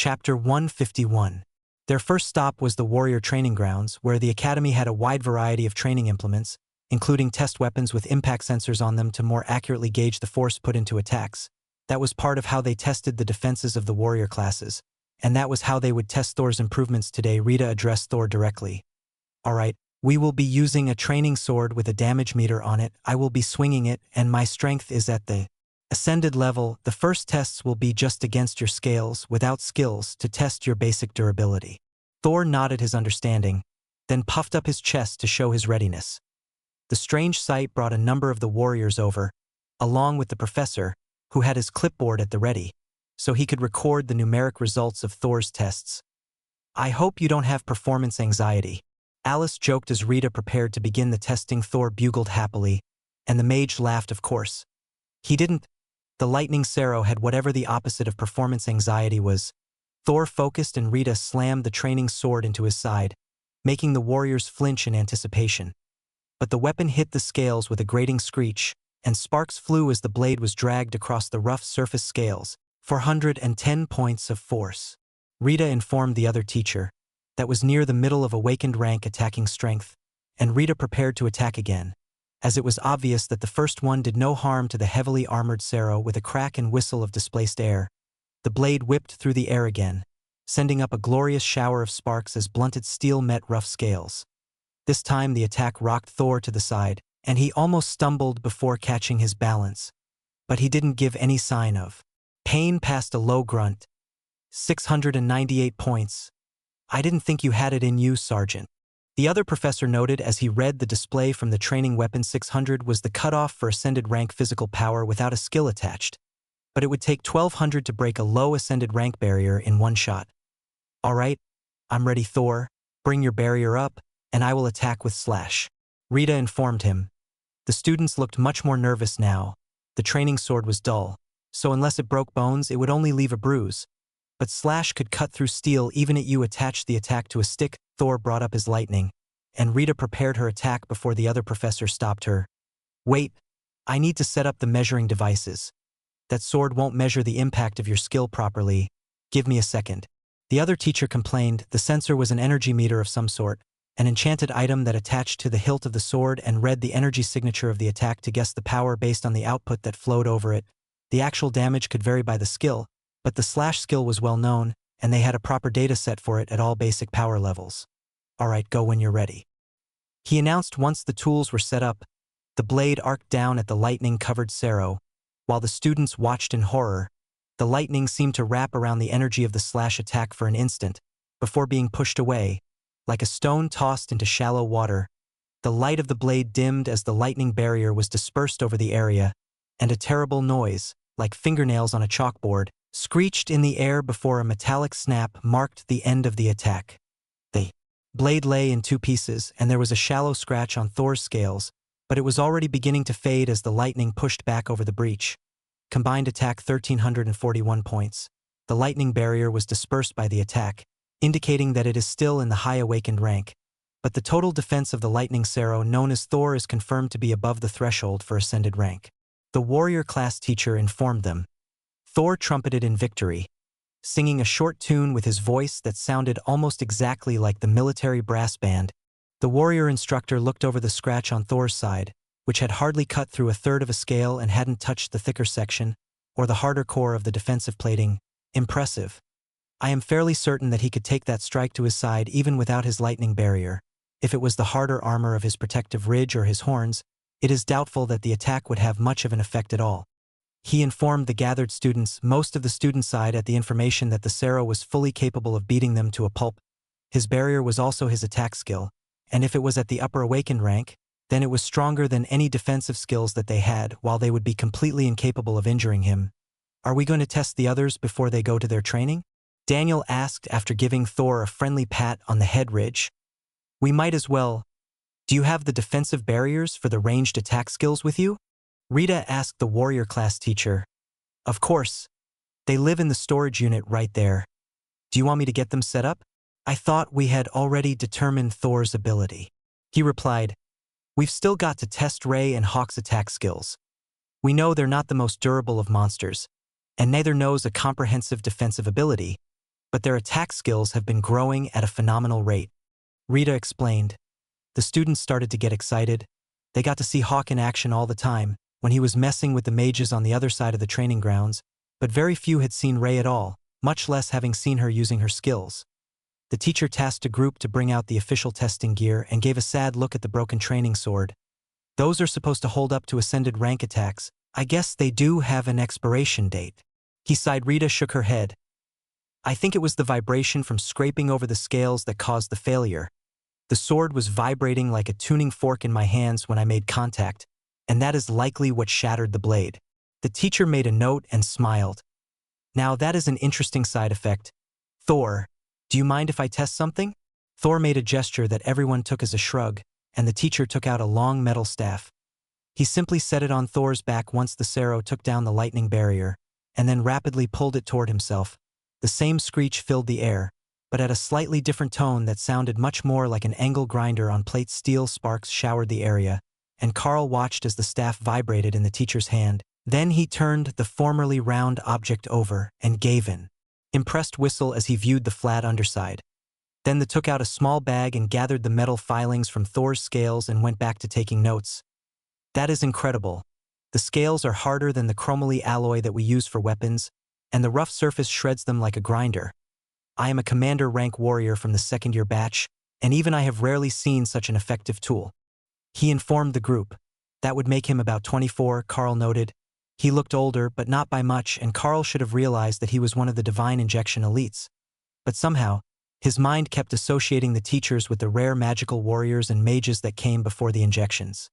Chapter 151. Their first stop was the warrior training grounds, where the academy had a wide variety of training implements, including test weapons with impact sensors on them to more accurately gauge the force put into attacks. That was part of how they tested the defenses of the warrior classes, and that was how they would test Thor's improvements today. Rita addressed Thor directly. "Alright, we will be using a training sword with a damage meter on it. I will be swinging it, and my strength is at the ascended level. The first tests will be just against your scales, without skills, to test your basic durability." Thor nodded his understanding, then puffed up his chest to show his readiness. The strange sight brought a number of the warriors over, along with the professor, who had his clipboard at the ready, so he could record the numeric results of Thor's tests. "I hope you don't have performance anxiety," Alice joked as Rita prepared to begin the testing. Thor bugled happily, and the mage laughed. Of course. He didn't. The lightning Sero had whatever the opposite of performance anxiety was. Thor focused and Rita slammed the training sword into his side, making the warriors flinch in anticipation. But the weapon hit the scales with a grating screech, and sparks flew as the blade was dragged across the rough surface scales. 410 points of force. Rita informed the other teacher. That was near the middle of awakened rank attacking strength, and Rita prepared to attack again, as it was obvious that the first one did no harm to the heavily armored Sero. With a crack and whistle of displaced air, the blade whipped through the air again, sending up a glorious shower of sparks as blunted steel met rough scales. This time the attack rocked Thor to the side, and he almost stumbled before catching his balance. But he didn't give any sign of pain. Past a low grunt. 698 points. "I didn't think you had it in you, Sergeant," the other professor noted as he read the display from the training weapon. 600 was the cutoff for ascended rank physical power without a skill attached, but it would take 1200 to break a low ascended rank barrier in one shot. "Alright, I'm ready, Thor. Bring your barrier up, and I will attack with Slash," Rita informed him. The students looked much more nervous now. The training sword was dull, so unless it broke bones it would only leave a bruise. But Slash could cut through steel even if you attached the attack to a stick. Thor brought up his lightning, and Rita prepared her attack before the other professor stopped her. "Wait, I need to set up the measuring devices. That sword won't measure the impact of your skill properly. Give me a second." The other teacher complained. The sensor was an energy meter of some sort, an enchanted item that attached to the hilt of the sword and read the energy signature of the attack to guess the power based on the output that flowed over it. The actual damage could vary by the skill, but the Slash skill was well known, and they had a proper data set for it at all basic power levels. "Alright, go when you're ready," he announced once the tools were set up. The blade arced down at the lightning-covered Sero. While the students watched in horror, the lightning seemed to wrap around the energy of the Slash attack for an instant, before being pushed away, like a stone tossed into shallow water. The light of the blade dimmed as the lightning barrier was dispersed over the area, and a terrible noise, like fingernails on a chalkboard, screeched in the air before a metallic snap marked the end of the attack. The blade lay in two pieces, and there was a shallow scratch on Thor's scales, but it was already beginning to fade as the lightning pushed back over the breach. Combined attack 1341 points. The lightning barrier was dispersed by the attack, indicating that it is still in the high awakened rank, but the total defense of the lightning Sero known as Thor is confirmed to be above the threshold for ascended rank. The warrior class teacher informed them. Thor trumpeted in victory, singing a short tune with his voice that sounded almost exactly like the military brass band. The warrior instructor looked over the scratch on Thor's side, which had hardly cut through a third of a scale and hadn't touched the thicker section, or the harder core of the defensive plating. "Impressive. I am fairly certain that he could take that strike to his side even without his lightning barrier. If it was the harder armor of his protective ridge or his horns, it is doubtful that the attack would have much of an effect at all," he informed the gathered students. Most of the students sighed at the information that the Sero was fully capable of beating them to a pulp. His barrier was also his attack skill, and if it was at the upper awakened rank, then it was stronger than any defensive skills that they had, while they would be completely incapable of injuring him. "Are we going to test the others before they go to their training?" Daniel asked after giving Thor a friendly pat on the head ridge. "We might as well. Do you have the defensive barriers for the ranged attack skills with you?" Rita asked the warrior class teacher. "Of course. They live in the storage unit right there. Do you want me to get them set up?" "I thought we had already determined Thor's ability," he replied. "We've still got to test Ray and Hawk's attack skills. We know they're not the most durable of monsters, and neither knows a comprehensive defensive ability, but their attack skills have been growing at a phenomenal rate. Rita explained. The students started to get excited. They got to see Hawk in action all the time, when he was messing with the mages on the other side of the training grounds, but very few had seen Ray at all, much less having seen her using her skills. The teacher tasked a group to bring out the official testing gear and gave a sad look at the broken training sword. Those are supposed to hold up to ascended rank attacks. I guess they do have an expiration date. He sighed. Rita shook her head. I think it was the vibration from scraping over the scales that caused the failure. The sword was vibrating like a tuning fork in my hands when I made contact, and that is likely what shattered the blade. The teacher made a note and smiled. Now that is an interesting side effect. Thor, do you mind if I test something? Thor made a gesture that everyone took as a shrug, and the teacher took out a long metal staff. He simply set it on Thor's back once the Sero took down the lightning barrier, and then rapidly pulled it toward himself. The same screech filled the air, but at a slightly different tone that sounded much more like an angle grinder on plate. Steel sparks showered the area, and Carl watched as the staff vibrated in the teacher's hand. Then he turned the formerly round object over and gave an impressed whistle as he viewed the flat underside. Then they took out a small bag and gathered the metal filings from Thor's scales and went back to taking notes. That is incredible. The scales are harder than the chromoly alloy that we use for weapons, and the rough surface shreds them like a grinder. I am a commander rank warrior from the second-year batch, and even I have rarely seen such an effective tool. He informed the group. That would make him about 24, Carl noted. He looked older, but not by much, and Carl should have realized that he was one of the divine injection elites. But somehow, his mind kept associating the teachers with the rare magical warriors and mages that came before the injections.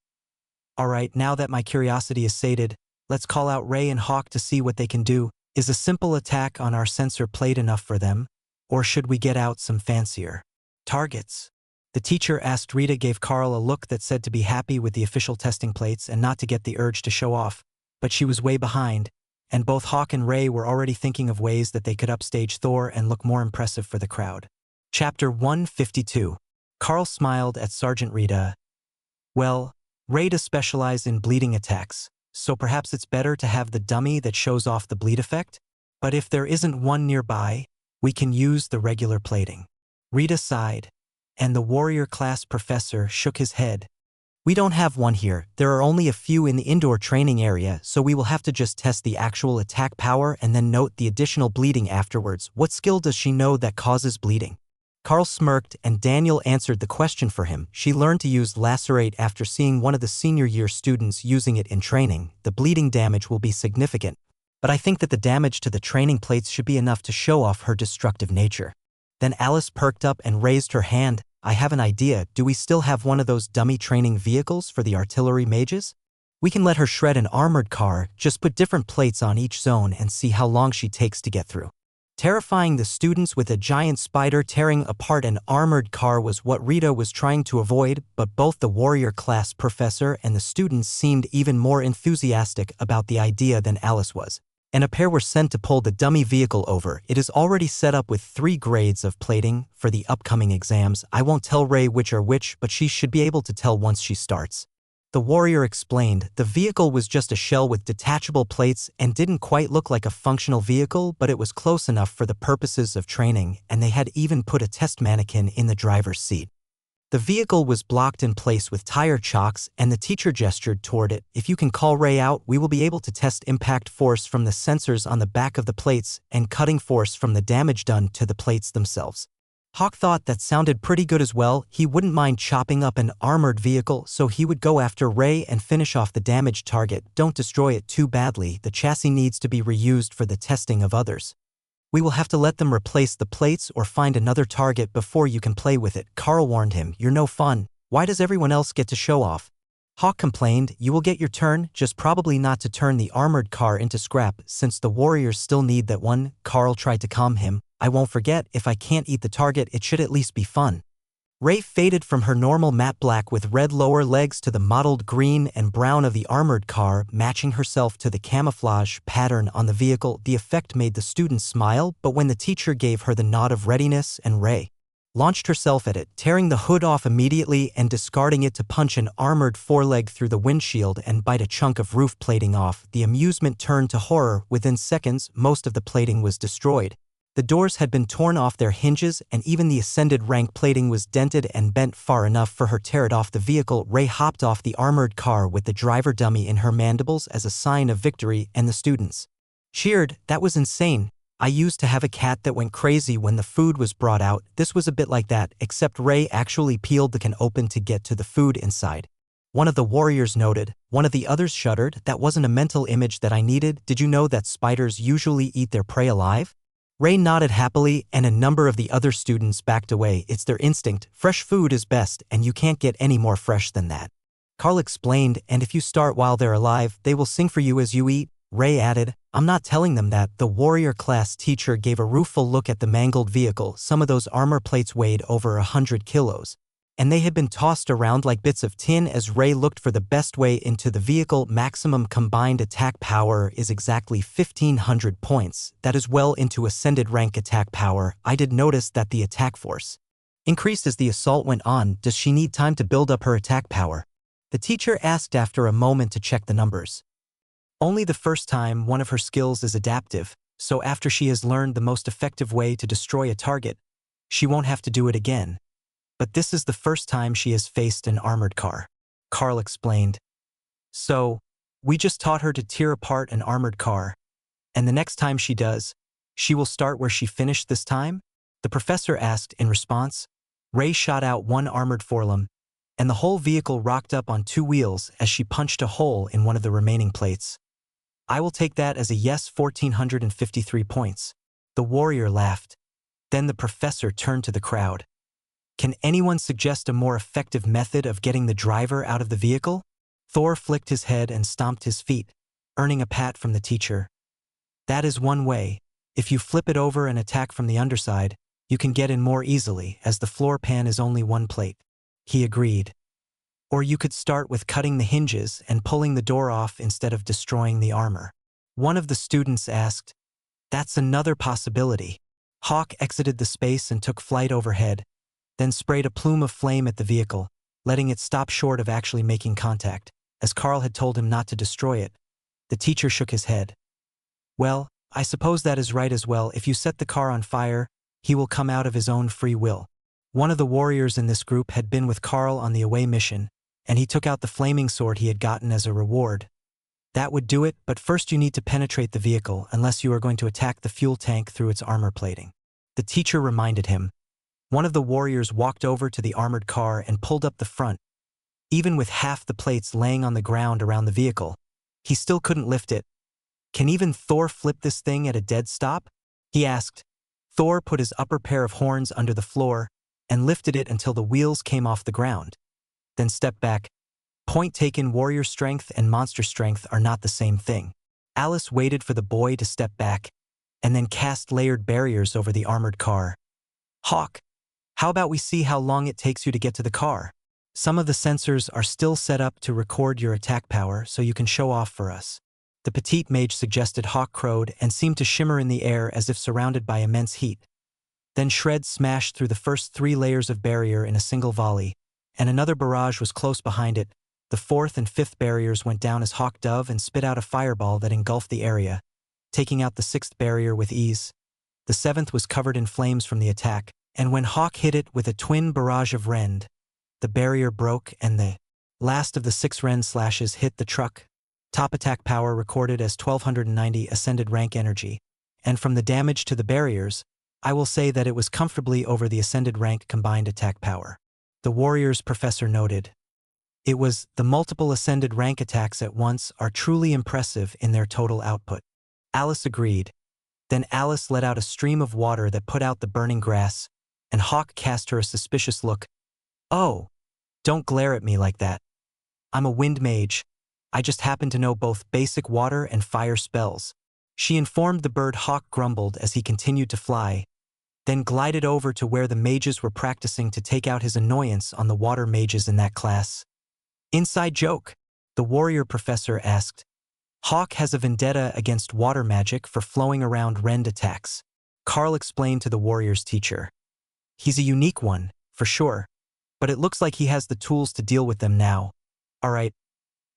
Alright, now that my curiosity is sated, let's call out Ray and Hawk to see what they can do. Is a simple attack on our sensor plate enough for them, or should we get out some fancier targets? The teacher asked. Rita gave Carl a look that said to be happy with the official testing plates and not to get the urge to show off, but she was way behind, and both Hawk and Ray were already thinking of ways that they could upstage Thor and look more impressive for the crowd. Chapter 152. Carl smiled at Sergeant Rita. Well, Ray does specialize in bleeding attacks, so perhaps it's better to have the dummy that shows off the bleed effect? But if there isn't one nearby, we can use the regular plating. Rita sighed, and the warrior class professor shook his head. We don't have one here. There are only a few in the indoor training area, so we will have to just test the actual attack power and then note the additional bleeding afterwards. What skill does she know that causes bleeding? Carl smirked, and Daniel answered the question for him. She learned to use Lacerate after seeing one of the senior year students using it in training. The bleeding damage will be significant, but I think that the damage to the training plates should be enough to show off her destructive nature. Then Alice perked up and raised her hand. I have an idea. Do we still have one of those dummy training vehicles for the artillery mages? We can let her shred an armored car, just put different plates on each zone and see how long she takes to get through. Terrifying the students with a giant spider tearing apart an armored car was what Rita was trying to avoid, but both the warrior class professor and the students seemed even more enthusiastic about the idea than Alice was. And a pair were sent to pull the dummy vehicle over. It is already set up with 3 grades of plating for the upcoming exams. I won't tell Ray which are which, but she should be able to tell once she starts. The warrior explained. The vehicle was just a shell with detachable plates and didn't quite look like a functional vehicle, but it was close enough for the purposes of training, and they had even put a test mannequin in the driver's seat. The vehicle was blocked in place with tire chocks, and the teacher gestured toward it. If you can call Ray out, we will be able to test impact force from the sensors on the back of the plates and cutting force from the damage done to the plates themselves. Hawk thought that sounded pretty good as well. He wouldn't mind chopping up an armored vehicle, so he would go after Ray and finish off the damaged target. Don't destroy it too badly. The chassis needs to be reused for the testing of others. We will have to let them replace the plates or find another target before you can play with it. Carl warned him. You're no fun. Why does everyone else get to show off? Hawk complained. You will get your turn, just probably not to turn the armored car into scrap, since the warriors still need that one. Carl tried to calm him. I won't forget. If I can't eat the target, it should at least be fun. Ray faded from her normal matte black with red lower legs to the mottled green and brown of the armored car, matching herself to the camouflage pattern on the vehicle. The effect made the students smile, but when the teacher gave her the nod of readiness and Ray launched herself at it, tearing the hood off immediately and discarding it to punch an armored foreleg through the windshield and bite a chunk of roof plating off, the amusement turned to horror. Within seconds, most of the plating was destroyed. The doors had been torn off their hinges, and even the ascended rank plating was dented and bent far enough for her to tear it off the vehicle. Ray hopped off the armored car with the driver dummy in her mandibles as a sign of victory, and the students cheered. That was insane. I used to have a cat that went crazy when the food was brought out. This was a bit like that, except Ray actually peeled the can open to get to the food inside. One of the warriors noted. One of the others shuddered. That wasn't a mental image that I needed. Did you know that spiders usually eat their prey alive? Ray nodded happily, and a number of the other students backed away. It's their instinct. Fresh food is best, and you can't get any more fresh than that. Carl explained, and if you start while they're alive, they will sing for you as you eat. Ray added, I'm not telling them that. The warrior class teacher gave a rueful look at the mangled vehicle. Some of those armor plates weighed over 100 kilos. And they had been tossed around like bits of tin as Ray looked for the best way into the vehicle. Maximum combined attack power is exactly 1,500 points. That is well into ascended rank attack power. I did notice that the attack force increased as the assault went on. Does she need time to build up her attack power? The teacher asked after a moment to check the numbers. Only the first time. One of her skills is adaptive, so after she has learned the most effective way to destroy a target, she won't have to do it again. But this is the first time she has faced an armored car. Carl explained. So, we just taught her to tear apart an armored car, and the next time she does, she will start where she finished this time? The professor asked in response. Ray shot out one armored forelum, and the whole vehicle rocked up on 2 wheels as she punched a hole in one of the remaining plates. I will take that as a yes. 1,453 points. The warrior laughed. Then the professor turned to the crowd. Can anyone suggest a more effective method of getting the driver out of the vehicle? Thor flicked his head and stomped his feet, earning a pat from the teacher. That is one way. If you flip it over and attack from the underside, you can get in more easily, as the floor pan is only 1 plate. He agreed. Or you could start with cutting the hinges and pulling the door off instead of destroying the armor. One of the students asked. That's another possibility. Hawk exited the space and took flight overhead, then sprayed a plume of flame at the vehicle, letting it stop short of actually making contact, as Carl had told him not to destroy it. The teacher shook his head. Well, I suppose that is right as well. If you set the car on fire, he will come out of his own free will. One of the warriors in this group had been with Carl on the away mission, and he took out the flaming sword he had gotten as a reward. That would do it, but first you need to penetrate the vehicle unless you are going to attack the fuel tank through its armor plating. The teacher reminded him. One of the warriors walked over to the armored car and pulled up the front. Even with half the plates laying on the ground around the vehicle, he still couldn't lift it. Can even Thor flip this thing at a dead stop? He asked. Thor put his upper pair of horns under the floor and lifted it until the wheels came off the ground. Then stepped back. Point taken. Warrior strength and monster strength are not the same thing. Alice waited for the boy to step back and then cast layered barriers over the armored car. Hawk, how about we see how long it takes you to get to the car? Some of the sensors are still set up to record your attack power, so you can show off for us. The petite mage suggested. Hawk crowed and seemed to shimmer in the air as if surrounded by immense heat. Then shreds smashed through the first 3 layers of barrier in a single volley, and another barrage was close behind it. The 4th and 5th barriers went down as Hawk dove and spit out a fireball that engulfed the area, taking out the 6th barrier with ease. The 7th was covered in flames from the attack, and when Hawk hit it with a twin barrage of rend, the barrier broke and the last of the 6 rend slashes hit the truck. Top attack power recorded as 1,290 ascended rank energy, and from the damage to the barriers, I will say that it was comfortably over the ascended rank combined attack power. The warrior's professor noted. It was the multiple ascended rank attacks at once are truly impressive in their total output. Alice agreed. Then Alice let out a stream of water that put out the burning grass, and Hawk cast her a suspicious look. Oh, don't glare at me like that. I'm a wind mage. I just happen to know both basic water and fire spells. She informed the bird. Hawk grumbled as he continued to fly, then glided over to where the mages were practicing to take out his annoyance on the water mages in that class. Inside joke, the warrior professor asked. Hawk has a vendetta against water magic for flowing around rend attacks. Carl explained to the warrior's teacher. He's a unique one, for sure, but it looks like he has the tools to deal with them now. All right,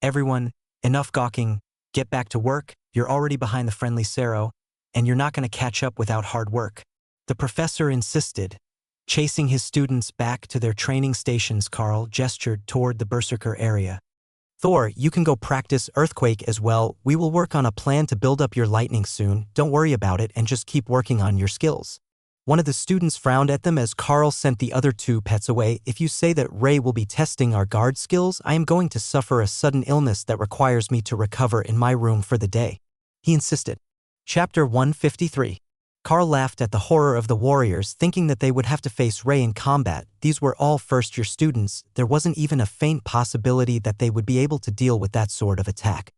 everyone, enough gawking, get back to work. You're already behind the friendly Sero. and you're not going to catch up without hard work. The professor insisted. Chasing his students back to their training stations, Carl gestured toward the Berserker area. Thor, you can go practice Earthquake as well. We will work on a plan to build up your lightning soon. Don't worry about it and just keep working on your skills. One of the students frowned at them as Carl sent the other two pets away. If you say that Ray will be testing our guard skills, I am going to suffer a sudden illness that requires me to recover in my room for the day. He insisted. Chapter 153. Carl laughed at the horror of the warriors, thinking that they would have to face Ray in combat. These were all first-year students. There wasn't even a faint possibility that they would be able to deal with that sort of attack.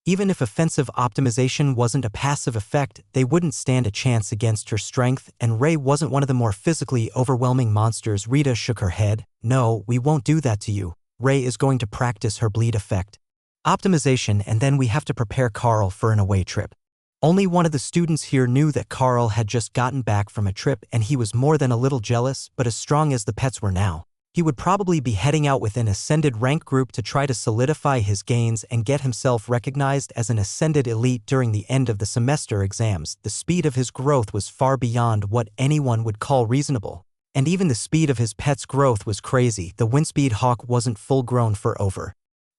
Even if offensive optimization wasn't a passive effect, they wouldn't stand a chance against her strength, and Ray wasn't one of the more physically overwhelming monsters. Rita shook her head. No, we won't do that to you. Ray is going to practice her bleed effect. Optimization, and then we have to prepare Carl for an away trip. Only one of the students here knew that Carl had just gotten back from a trip, and he was more than a little jealous, but as strong as the pets were now, he would probably be heading out with an ascended rank group to try to solidify his gains and get himself recognized as an ascended elite during the end of the semester exams. The speed of his growth was far beyond what anyone would call reasonable, and even the speed of his pet's growth was crazy. The Windspeed Hawk wasn't full-grown for over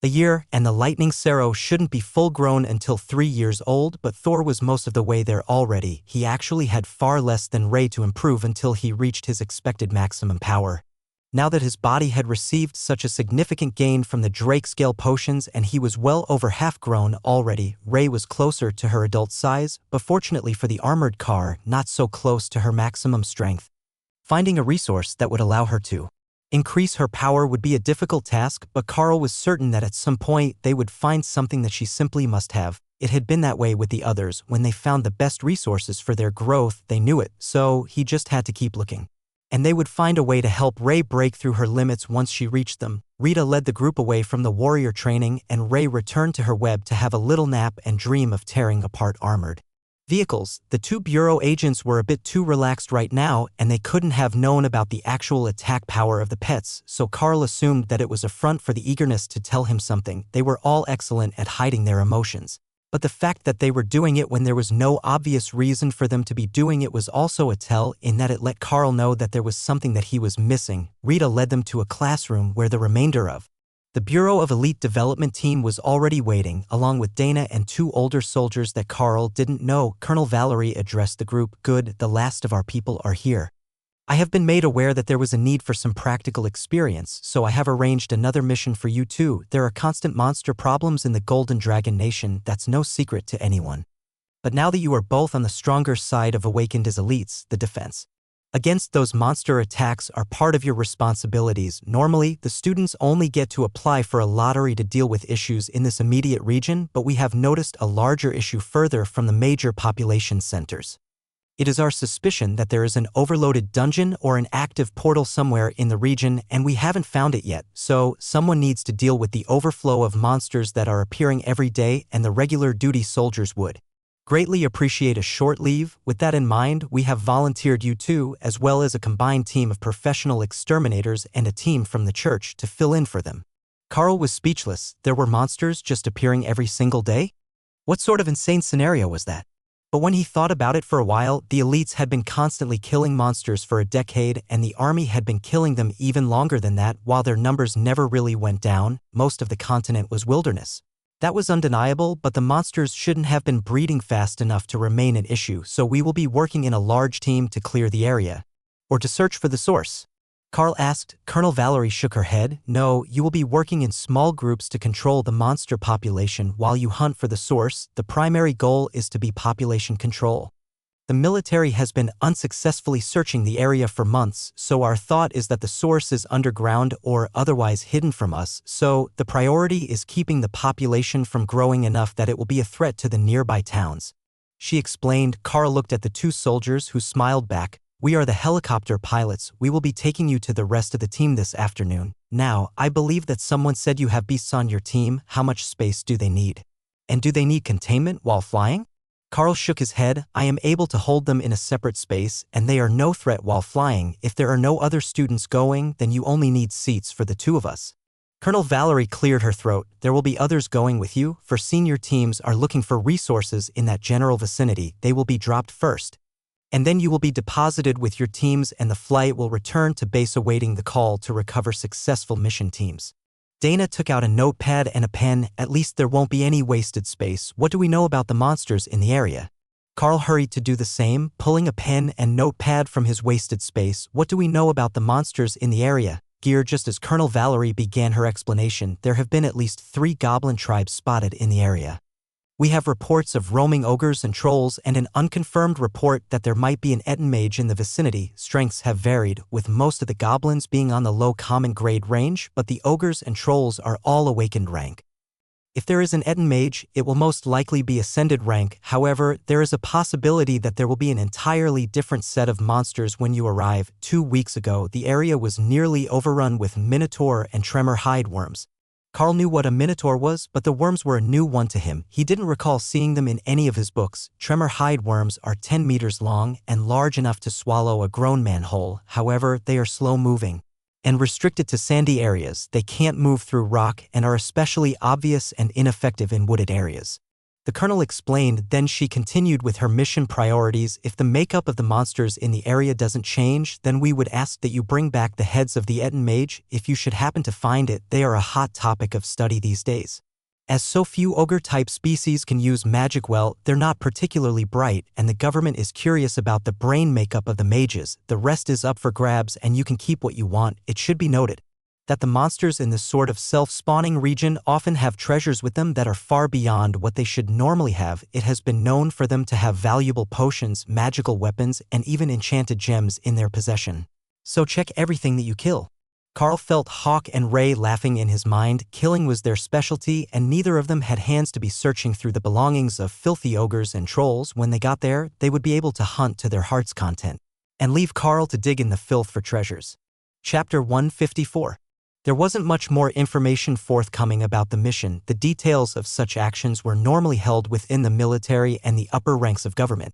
a year, and the Lightning Sparrow shouldn't be full-grown until 3 years old, but Thor was most of the way there already. He actually had far less than Ray to improve until he reached his expected maximum power. Now that his body had received such a significant gain from the Drake Scale potions and he was well over half-grown already, Ray was closer to her adult size, but fortunately for the armored car, not so close to her maximum strength. Finding a resource that would allow her to increase her power would be a difficult task, but Carl was certain that at some point they would find something that she simply must have. It had been that way with the others. When they found the best resources for their growth, they knew it, so he just had to keep looking. And they would find a way to help Ray break through her limits once she reached them. Rita led the group away from the warrior training, and Ray returned to her web to have a little nap and dream of tearing apart armored vehicles. The two Bureau agents were a bit too relaxed right now, and they couldn't have known about the actual attack power of the pets, so Carl assumed that it was a front for the eagerness to tell him something. They were all excellent at hiding their emotions. But the fact that they were doing it when there was no obvious reason for them to be doing it was also a tell, in that it let Carl know that there was something that he was missing. Rita led them to a classroom where the remainder of the Bureau of Elite Development team was already waiting, along with Dana and 2 older soldiers that Carl didn't know. Colonel Valerie addressed the group. Good, the last of our people are here. I have been made aware that there was a need for some practical experience, so I have arranged another mission for you too. There are constant monster problems in the Golden Dragon Nation, that's no secret to anyone. But now that you are both on the stronger side of awakened as elites, the defense against those monster attacks are part of your responsibilities. Normally, the students only get to apply for a lottery to deal with issues in this immediate region, but we have noticed a larger issue further from the major population centers. It is our suspicion that there is an overloaded dungeon or an active portal somewhere in the region, and we haven't found it yet, so someone needs to deal with the overflow of monsters that are appearing every day, and the regular duty soldiers would greatly appreciate a short leave. With that in mind, we have volunteered you two, as well as a combined team of professional exterminators and a team from the church to fill in for them. Carl was speechless. There were monsters just appearing every single day? What sort of insane scenario was that? But when he thought about it for a while, the elites had been constantly killing monsters for a decade, and the army had been killing them even longer than that. While their numbers never really went down, most of the continent was wilderness. That was undeniable, but the monsters shouldn't have been breeding fast enough to remain an issue, so we will be working in a large team to clear the area. Or to search for the source? Carl asked. Colonel Valerie shook her head. No, you will be working in small groups to control the monster population while you hunt for the source. The primary goal is to be population control. The military has been unsuccessfully searching the area for months, so our thought is that the source is underground or otherwise hidden from us, so the priority is keeping the population from growing enough that it will be a threat to the nearby towns. She explained. Carl looked at the 2 soldiers who smiled back. We are the helicopter pilots. We will be taking you to the rest of the team this afternoon. Now, I believe that someone said you have beasts on your team. How much space do they need? And do they need containment while flying? Carl shook his head. I am able to hold them in a separate space, and they are no threat while flying. If there are no other students going, then you only need seats for the 2 of us. Colonel Valerie cleared her throat. There will be others going with you, for senior teams are looking for resources in that general vicinity. They will be dropped first. And then you will be deposited with your teams and the flight will return to base awaiting the call to recover successful mission teams. Dana took out a notepad and a pen. At least there won't be any wasted space. What do we know about the monsters in the area? Carl hurried to do the same, pulling a pen and notepad from his wasted space. What do we know about the monsters in the area? Gear. Just as Colonel Valerie began her explanation, there have been at least 3 goblin tribes spotted in the area. We have reports of roaming ogres and trolls and an unconfirmed report that there might be an Etten mage in the vicinity. Strengths have varied, with most of the goblins being on the low common grade range, but the ogres and trolls are all awakened rank. If there is an Etten mage, it will most likely be ascended rank. However, there is a possibility that there will be an entirely different set of monsters when you arrive. 2 weeks ago, the area was nearly overrun with minotaur and tremor hide worms. Carl knew what a minotaur was, but the worms were a new one to him. He didn't recall seeing them in any of his books. Tremor hide worms are 10 meters long and large enough to swallow a grown man whole. However, they are slow-moving and restricted to sandy areas. They can't move through rock and are especially obvious and ineffective in wooded areas. The colonel explained. Then she continued with her mission priorities. If the makeup of the monsters in the area doesn't change, then we would ask that you bring back the heads of the Etten mage. If you should happen to find it, they are a hot topic of study these days. As so few ogre-type species can use magic well, they're not particularly bright, and the government is curious about the brain makeup of the mages. The rest is up for grabs and you can keep what you want. It should be noted that the monsters in this sort of self-spawning region often have treasures with them that are far beyond what they should normally have. It has been known for them to have valuable potions, magical weapons, and even enchanted gems in their possession. So check everything that you kill. Carl felt Hawk and Ray laughing in his mind. Killing was their specialty, and neither of them had hands to be searching through the belongings of filthy ogres and trolls. When they got there, they would be able to hunt to their heart's content and leave Carl to dig in the filth for treasures. Chapter 154. There wasn't much more information forthcoming about the mission. The details of such actions were normally held within the military and the upper ranks of government,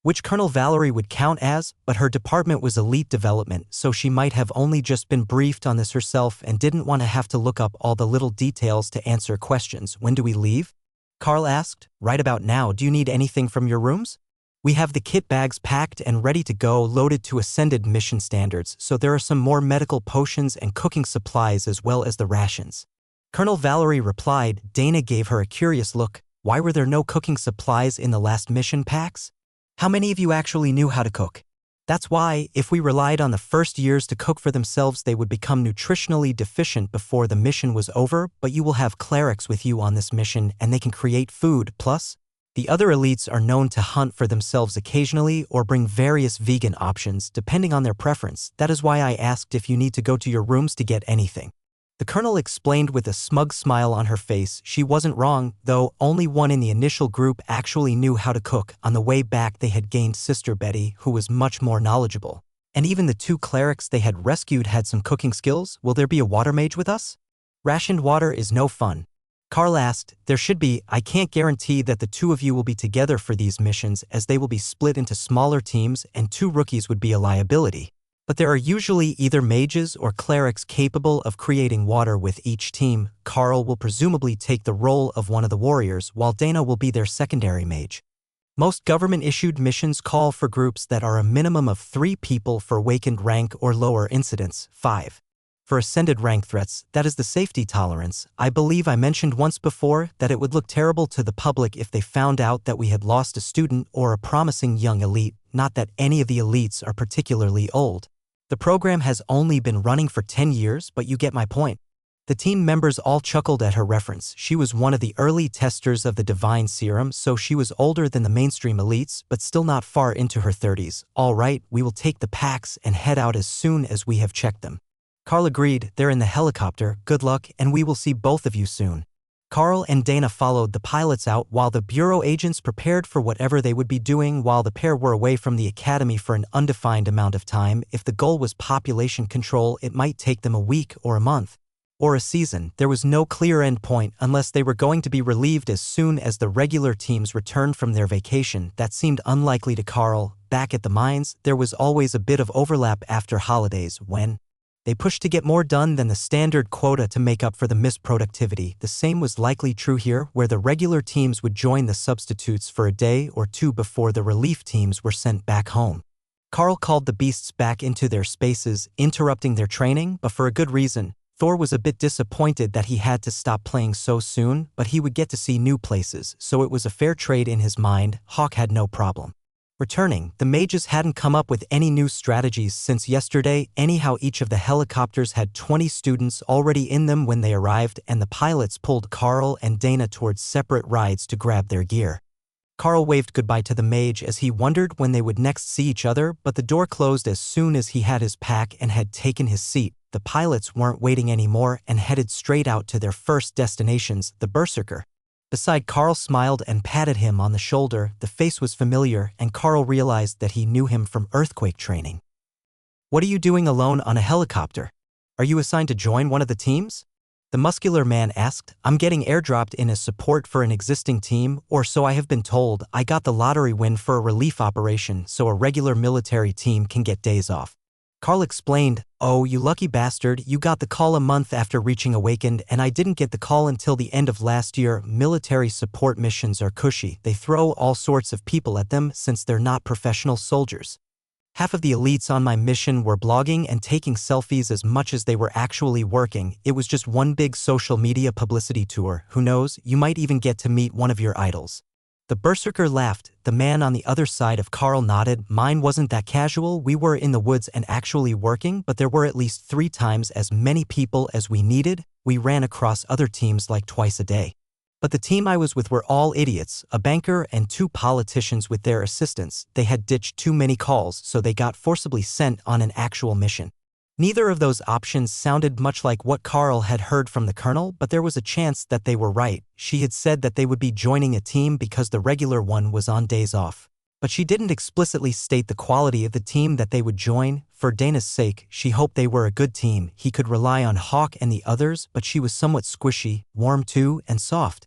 which Colonel Valerie would count as, but her department was elite development, so she might have only just been briefed on this herself and didn't want to have to look up all the little details to answer questions. When do we leave? Carl asked. Right about now. Do you need anything from your rooms? We have the kit bags packed and ready to go, loaded to ascended mission standards, so there are some more medical potions and cooking supplies as well as the rations. Colonel Valerie replied. Dana gave her a curious look. Why were there no cooking supplies in the last mission packs? How many of you actually knew how to cook? That's why, if we relied on the first years to cook for themselves, they would become nutritionally deficient before the mission was over, but you will have clerics with you on this mission and they can create food. Plus, the other elites are known to hunt for themselves occasionally or bring various vegan options depending on their preference. That is why I asked if you need to go to your rooms to get anything. The colonel explained with a smug smile on her face. She wasn't wrong, though only one in the initial group actually knew how to cook. On the way back they had gained Sister Betty, who was much more knowledgeable. And even the 2 clerics they had rescued had some cooking skills. Will there be a water mage with us? Rationed water is no fun. Carl asked. There should be. I can't guarantee that the 2 of you will be together for these missions, as they will be split into smaller teams and 2 rookies would be a liability. But there are usually either mages or clerics capable of creating water with each team. Carl will presumably take the role of one of the warriors, while Dana will be their secondary mage. Most government-issued missions call for groups that are a minimum of 3 people for awakened rank or lower incidents. 5. For ascended rank threats, that is the safety tolerance. I believe I mentioned once before that it would look terrible to the public if they found out that we had lost a student or a promising young elite. Not that any of the elites are particularly old. The program has only been running for 10 years, but you get my point. The team members all chuckled at her reference. She was one of the early testers of the divine serum, so she was older than the mainstream elites, but still not far into her 30s. All right, we will take the packs and head out as soon as we have checked them. Carl agreed. They're in the helicopter. Good luck, and we will see both of you soon. Carl and Dana followed the pilots out while the bureau agents prepared for whatever they would be doing while the pair were away from the academy for an undefined amount of time. If the goal was population control, it might take them a week or a month or a season. There was no clear end point unless they were going to be relieved as soon as the regular teams returned from their vacation. That seemed unlikely to Carl. Back at the mines, there was always a bit of overlap after holidays when They pushed to get more done than the standard quota to make up for the missed productivity. The same was likely true here, where the regular teams would join the substitutes for a day or two before the relief teams were sent back home. Carl called the beasts back into their spaces, interrupting their training, but for a good reason. Thor was a bit disappointed that he had to stop playing so soon, but he would get to see new places, so it was a fair trade in his mind. Hawk had no problem returning. The mages hadn't come up with any new strategies since yesterday. Anyhow, each of the helicopters had 20 students already in them when they arrived, and the pilots pulled Carl and Dana towards separate rides to grab their gear. Carl waved goodbye to the mage as he wondered when they would next see each other, but the door closed as soon as he had his pack and had taken his seat. The pilots weren't waiting anymore and headed straight out to their first destinations, the Berserker. Beside Carl smiled and patted him on the shoulder. The face was familiar, and Carl realized that he knew him from earthquake training. "What are you doing alone on a helicopter? Are you assigned to join one of the teams?" the muscular man asked. "I'm getting airdropped in as support for an existing team, or so I have been told. I got the lottery win for a relief operation, so a regular military team can get days off." Carl explained, "Oh, you lucky bastard, you got the call a month after reaching Awakened, and I didn't get the call until the end of last year. Military support missions are cushy. They throw all sorts of people at them since they're not professional soldiers. Half of the elites on my mission were blogging and taking selfies as much as they were actually working. It was just one big social media publicity tour. Who knows, you might even get to meet one of your idols." The Berserker laughed. The man on the other side of Carl nodded. "Mine wasn't that casual. We were in the woods and actually working, but there were at least 3 times as many people as we needed. We ran across other teams like twice a day. But the team I was with were all idiots, a banker and 2 politicians with their assistants. They had ditched too many calls, so they got forcibly sent on an actual mission." Neither of those options sounded much like what Carl had heard from the colonel, but there was a chance that they were right. She had said that they would be joining a team because the regular one was on days off. But she didn't explicitly state the quality of the team that they would join. For Dana's sake, she hoped they were a good team. He could rely on Hawk and the others, but she was somewhat squishy, warm too, and soft.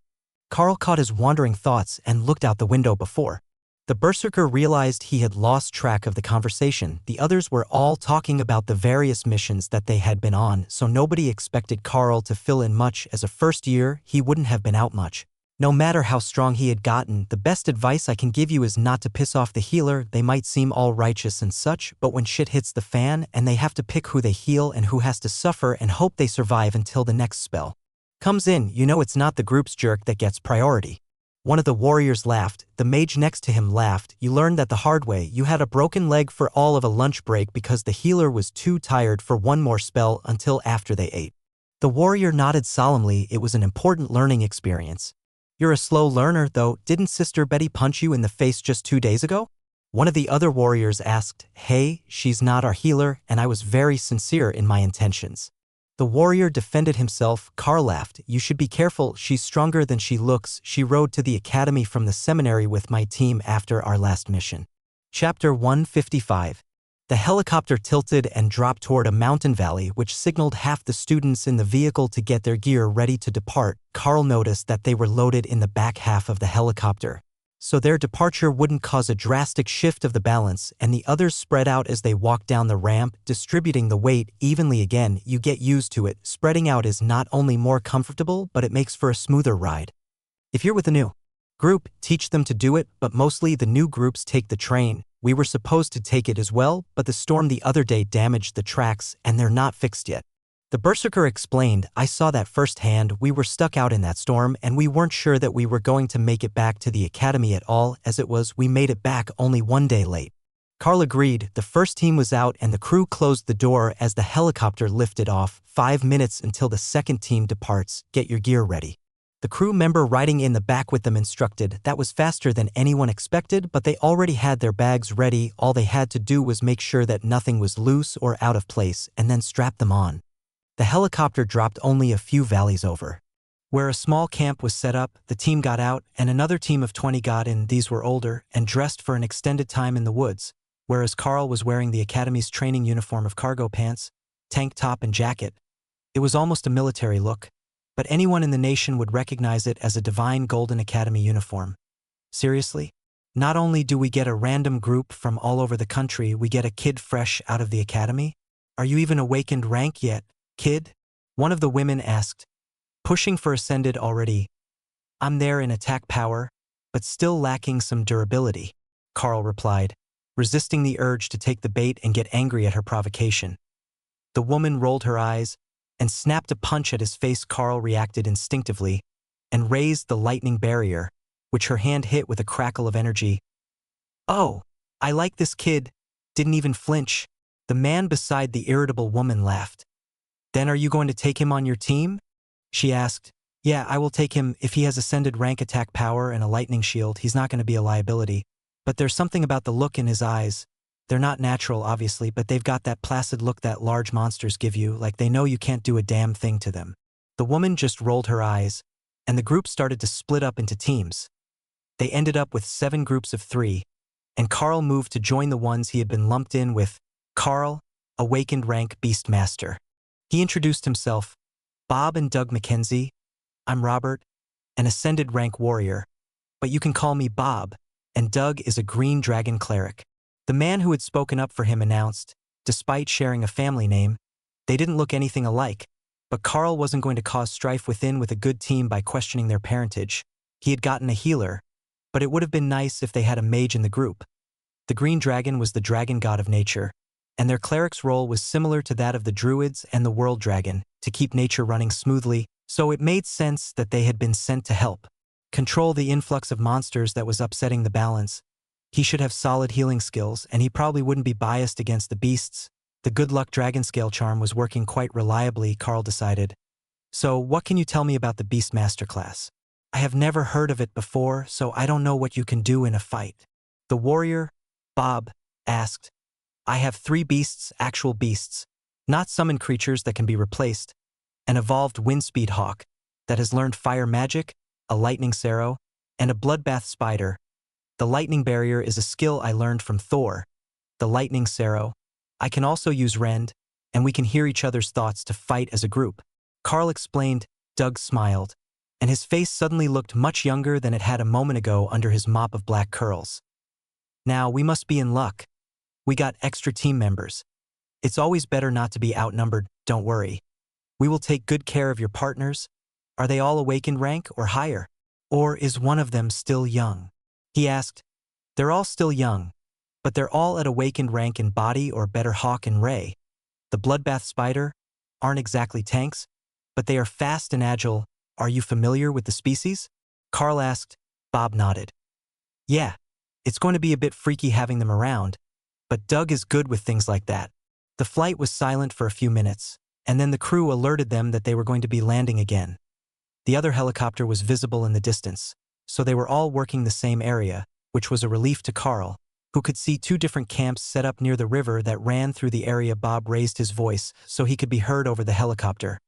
Carl caught his wandering thoughts and looked out the window before. The Berserker realized he had lost track of the conversation. The others were all talking about the various missions that they had been on, so nobody expected Carl to fill in much. As a first year, he wouldn't have been out much. No matter how strong he had gotten, the best advice I can give you is not to piss off the healer. They might seem all righteous and such, but when shit hits the fan and they have to pick who they heal and who has to suffer and hope they survive until the next spell comes in, you know it's not the group's jerk that gets priority. One of the warriors laughed. The mage next to him laughed. "You learned that the hard way. You had a broken leg for all of a lunch break because the healer was too tired for one more spell until after they ate." The warrior nodded solemnly. It was an important learning experience. "You're a slow learner, though. Didn't Sister Betty punch you in the face just 2 days ago?" One of the other warriors asked. "Hey, she's not our healer, and I was very sincere in my intentions." The warrior defended himself. Carl laughed. "You should be careful. She's stronger than she looks. She rode to the academy from the seminary with my team after our last mission." Chapter 155. The helicopter tilted and dropped toward a mountain valley, which signaled half the students in the vehicle to get their gear ready to depart. Carl noticed that they were loaded in the back half of the helicopter, so their departure wouldn't cause a drastic shift of the balance, and the others spread out as they walked down the ramp, distributing the weight evenly. Again, you get used to it. Spreading out is not only more comfortable, but it makes for a smoother ride. If you're with a new group, teach them to do it, but mostly the new groups take the train. We were supposed to take it as well, but the storm the other day damaged the tracks, and they're not fixed yet. The Berserker explained. "I saw that firsthand. We were stuck out in that storm, and we weren't sure that we were going to make it back to the academy at all. As it was, we made it back only 1 day late." Carl agreed. The first team was out, and the crew closed the door as the helicopter lifted off. 5 minutes until the second team departs. Get your gear ready. The crew member riding in the back with them instructed. That was faster than anyone expected, but they already had their bags ready. All they had to do was make sure that nothing was loose or out of place, and then strap them on. The helicopter dropped only a few valleys over, where a small camp was set up. The team got out, and another team of 20 got in. These were older and dressed for an extended time in the woods, whereas Carl was wearing the academy's training uniform of cargo pants, tank top, and jacket. It was almost a military look, but anyone in the nation would recognize it as a divine Golden Academy uniform. Seriously? Not only do we get a random group from all over the country, we get a kid fresh out of the academy? Are you even awakened rank yet, kid? One of the women asked. Pushing for ascended already. I'm there in attack power, but still lacking some durability, Carl replied, resisting the urge to take the bait and get angry at her provocation. The woman rolled her eyes and snapped a punch at his face. Carl reacted instinctively and raised the lightning barrier, which her hand hit with a crackle of energy. Oh, I like this kid. Didn't even flinch. The man beside the irritable woman laughed. Then are you going to take him on your team? She asked. Yeah, I will take him. If he has ascended rank attack power and a lightning shield, he's not going to be a liability. But there's something about the look in his eyes. They're not natural, obviously, but they've got that placid look that large monsters give you, like they know you can't do a damn thing to them. The woman just rolled her eyes, and the group started to split up into teams. They ended up with 7 groups of 3, and Carl moved to join the ones he had been lumped in with. Carl, awakened rank Beastmaster. He introduced himself. Bob and Doug Mackenzie. I'm Robert, an ascended rank warrior, but you can call me Bob, and Doug is a green dragon cleric. The man who had spoken up for him announced, despite sharing a family name, they didn't look anything alike, but Carl wasn't going to cause strife within with a good team by questioning their parentage. He had gotten a healer, but it would have been nice if they had a mage in the group. The green dragon was the dragon god of nature, and their cleric's role was similar to that of the druids and the world dragon, to keep nature running smoothly, so it made sense that they had been sent to help control the influx of monsters that was upsetting the balance. He should have solid healing skills, and he probably wouldn't be biased against the beasts. The good luck dragon scale charm was working quite reliably, Carl decided. So what can you tell me about the Beastmaster class? I have never heard of it before, so I don't know what you can do in a fight. The warrior, Bob, asked. I have 3 beasts, actual beasts, not summoned creatures that can be replaced. An evolved windspeed hawk that has learned fire magic, a lightning sarrow, and a bloodbath spider. The lightning barrier is a skill I learned from Thor. The lightning sarrow. I can also use rend, and we can hear each other's thoughts to fight as a group. Carl explained. Doug smiled, and his face suddenly looked much younger than it had a moment ago under his mop of black curls. Now, we must be in luck. We got extra team members. It's always better not to be outnumbered, don't worry. We will take good care of your partners. Are they all awakened rank or higher? Or is one of them still young? He asked. They're all still young, but they're all at awakened rank in body or better. Hawk and Ray. The bloodbath spider aren't exactly tanks, but they are fast and agile. Are you familiar with the species? Carl asked. Bob nodded. Yeah, it's going to be a bit freaky having them around, but Doug is good with things like that. The flight was silent for a few minutes, and then the crew alerted them that they were going to be landing again. The other helicopter was visible in the distance, so they were all working the same area, which was a relief to Carl, who could see 2 different camps set up near the river that ran through the area. Bob raised his voice so he could be heard over the helicopter.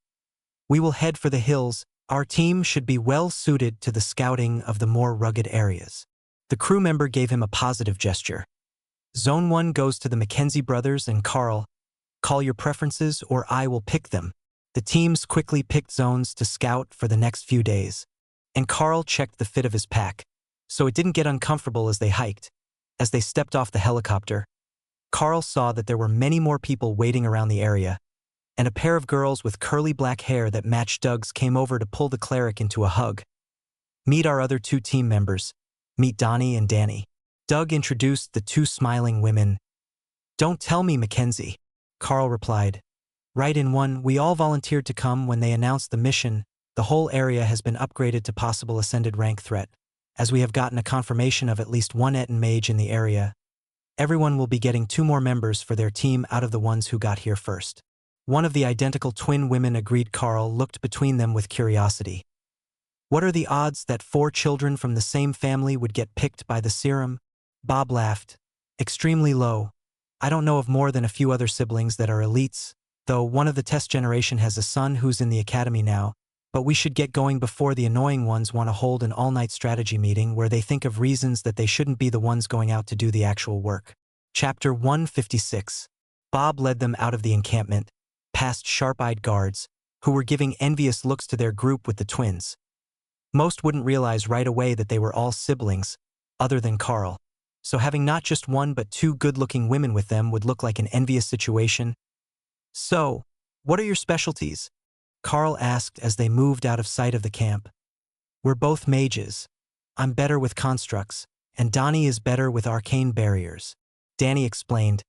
We will head for the hills. Our team should be well suited to the scouting of the more rugged areas. The crew member gave him a positive gesture. Zone 1 goes to the Mackenzie brothers and Carl. Call your preferences or I will pick them. The teams quickly picked zones to scout for the next few days, and Carl checked the fit of his pack, so it didn't get uncomfortable as they hiked. As they stepped off the helicopter, Carl saw that there were many more people waiting around the area, and a pair of girls with curly black hair that matched Doug's came over to pull the cleric into a hug. Meet our other 2 team members. Meet Donnie and Danny. Doug introduced the 2 smiling women. Don't tell me, Mackenzie, Carl replied. Right in one, we all volunteered to come when they announced the mission. The whole area has been upgraded to possible ascended rank threat, as we have gotten a confirmation of at least 1 Eton mage in the area. Everyone will be getting 2 more members for their team out of the ones who got here first. One of the identical twin women agreed. Carl looked between them with curiosity. What are the odds that 4 children from the same family would get picked by the serum? Bob laughed. Extremely low. I don't know of more than a few other siblings that are elites, though one of the test generation has a son who's in the academy now, but we should get going before the annoying ones want to hold an all-night strategy meeting where they think of reasons that they shouldn't be the ones going out to do the actual work. Chapter 156. Bob led them out of the encampment, past sharp-eyed guards, who were giving envious looks to their group with the twins. Most wouldn't realize right away that they were all siblings, other than Carl, so having not just 1 but 2 good-looking women with them would look like an envious situation. So, what are your specialties? Carl asked as they moved out of sight of the camp. We're both mages. I'm better with constructs, and Donnie is better with arcane barriers. Danny explained.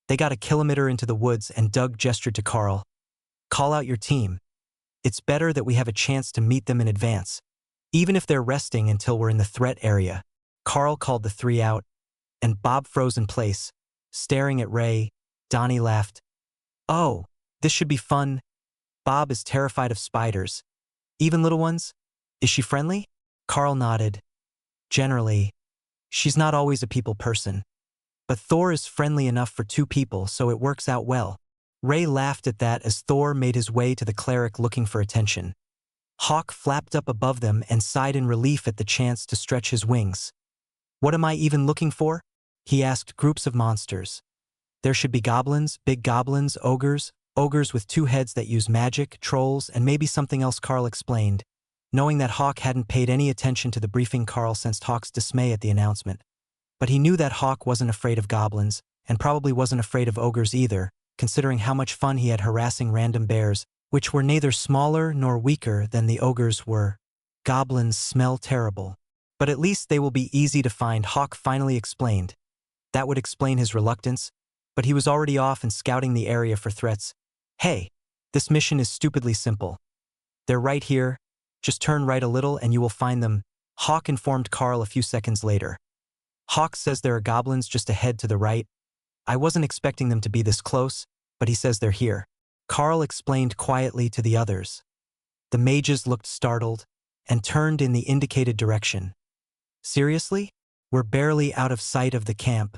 They got a kilometer into the woods and Doug gestured to Carl. Call out your team. It's better that we have a chance to meet them in advance, even if they're resting until we're in the threat area. Carl called the three out, and Bob froze in place, staring at Ray. Donnie laughed. Oh, this should be fun. Bob is terrified of spiders. Even little ones? Is she friendly? Carl nodded. Generally. She's not always a people person. But Thor is friendly enough for two people, so it works out well. Ray laughed at that as Thor made his way to the cleric looking for attention. Hawk flapped up above them and sighed in relief at the chance to stretch his wings. What am I even looking for? He asked groups of monsters. There should be goblins, big goblins, ogres with two heads that use magic, trolls, and maybe something else, Carl explained. Knowing that Hawk hadn't paid any attention to the briefing, Carl sensed Hawk's dismay at the announcement. But he knew that Hawk wasn't afraid of goblins, and probably wasn't afraid of ogres either, considering how much fun he had harassing random bears, which were neither smaller nor weaker than the ogres were. Goblins smell terrible. But at least they will be easy to find, Hawk finally explained. That would explain his reluctance, but he was already off and scouting the area for threats. Hey, this mission is stupidly simple. They're right here. Just turn right a little and you will find them, Hawk informed Carl a few seconds later. Hawk says there are goblins just ahead to the right. I wasn't expecting them to be this close, but he says they're here. Carl explained quietly to the others. The mages looked startled and turned in the indicated direction. Seriously? We're barely out of sight of the camp.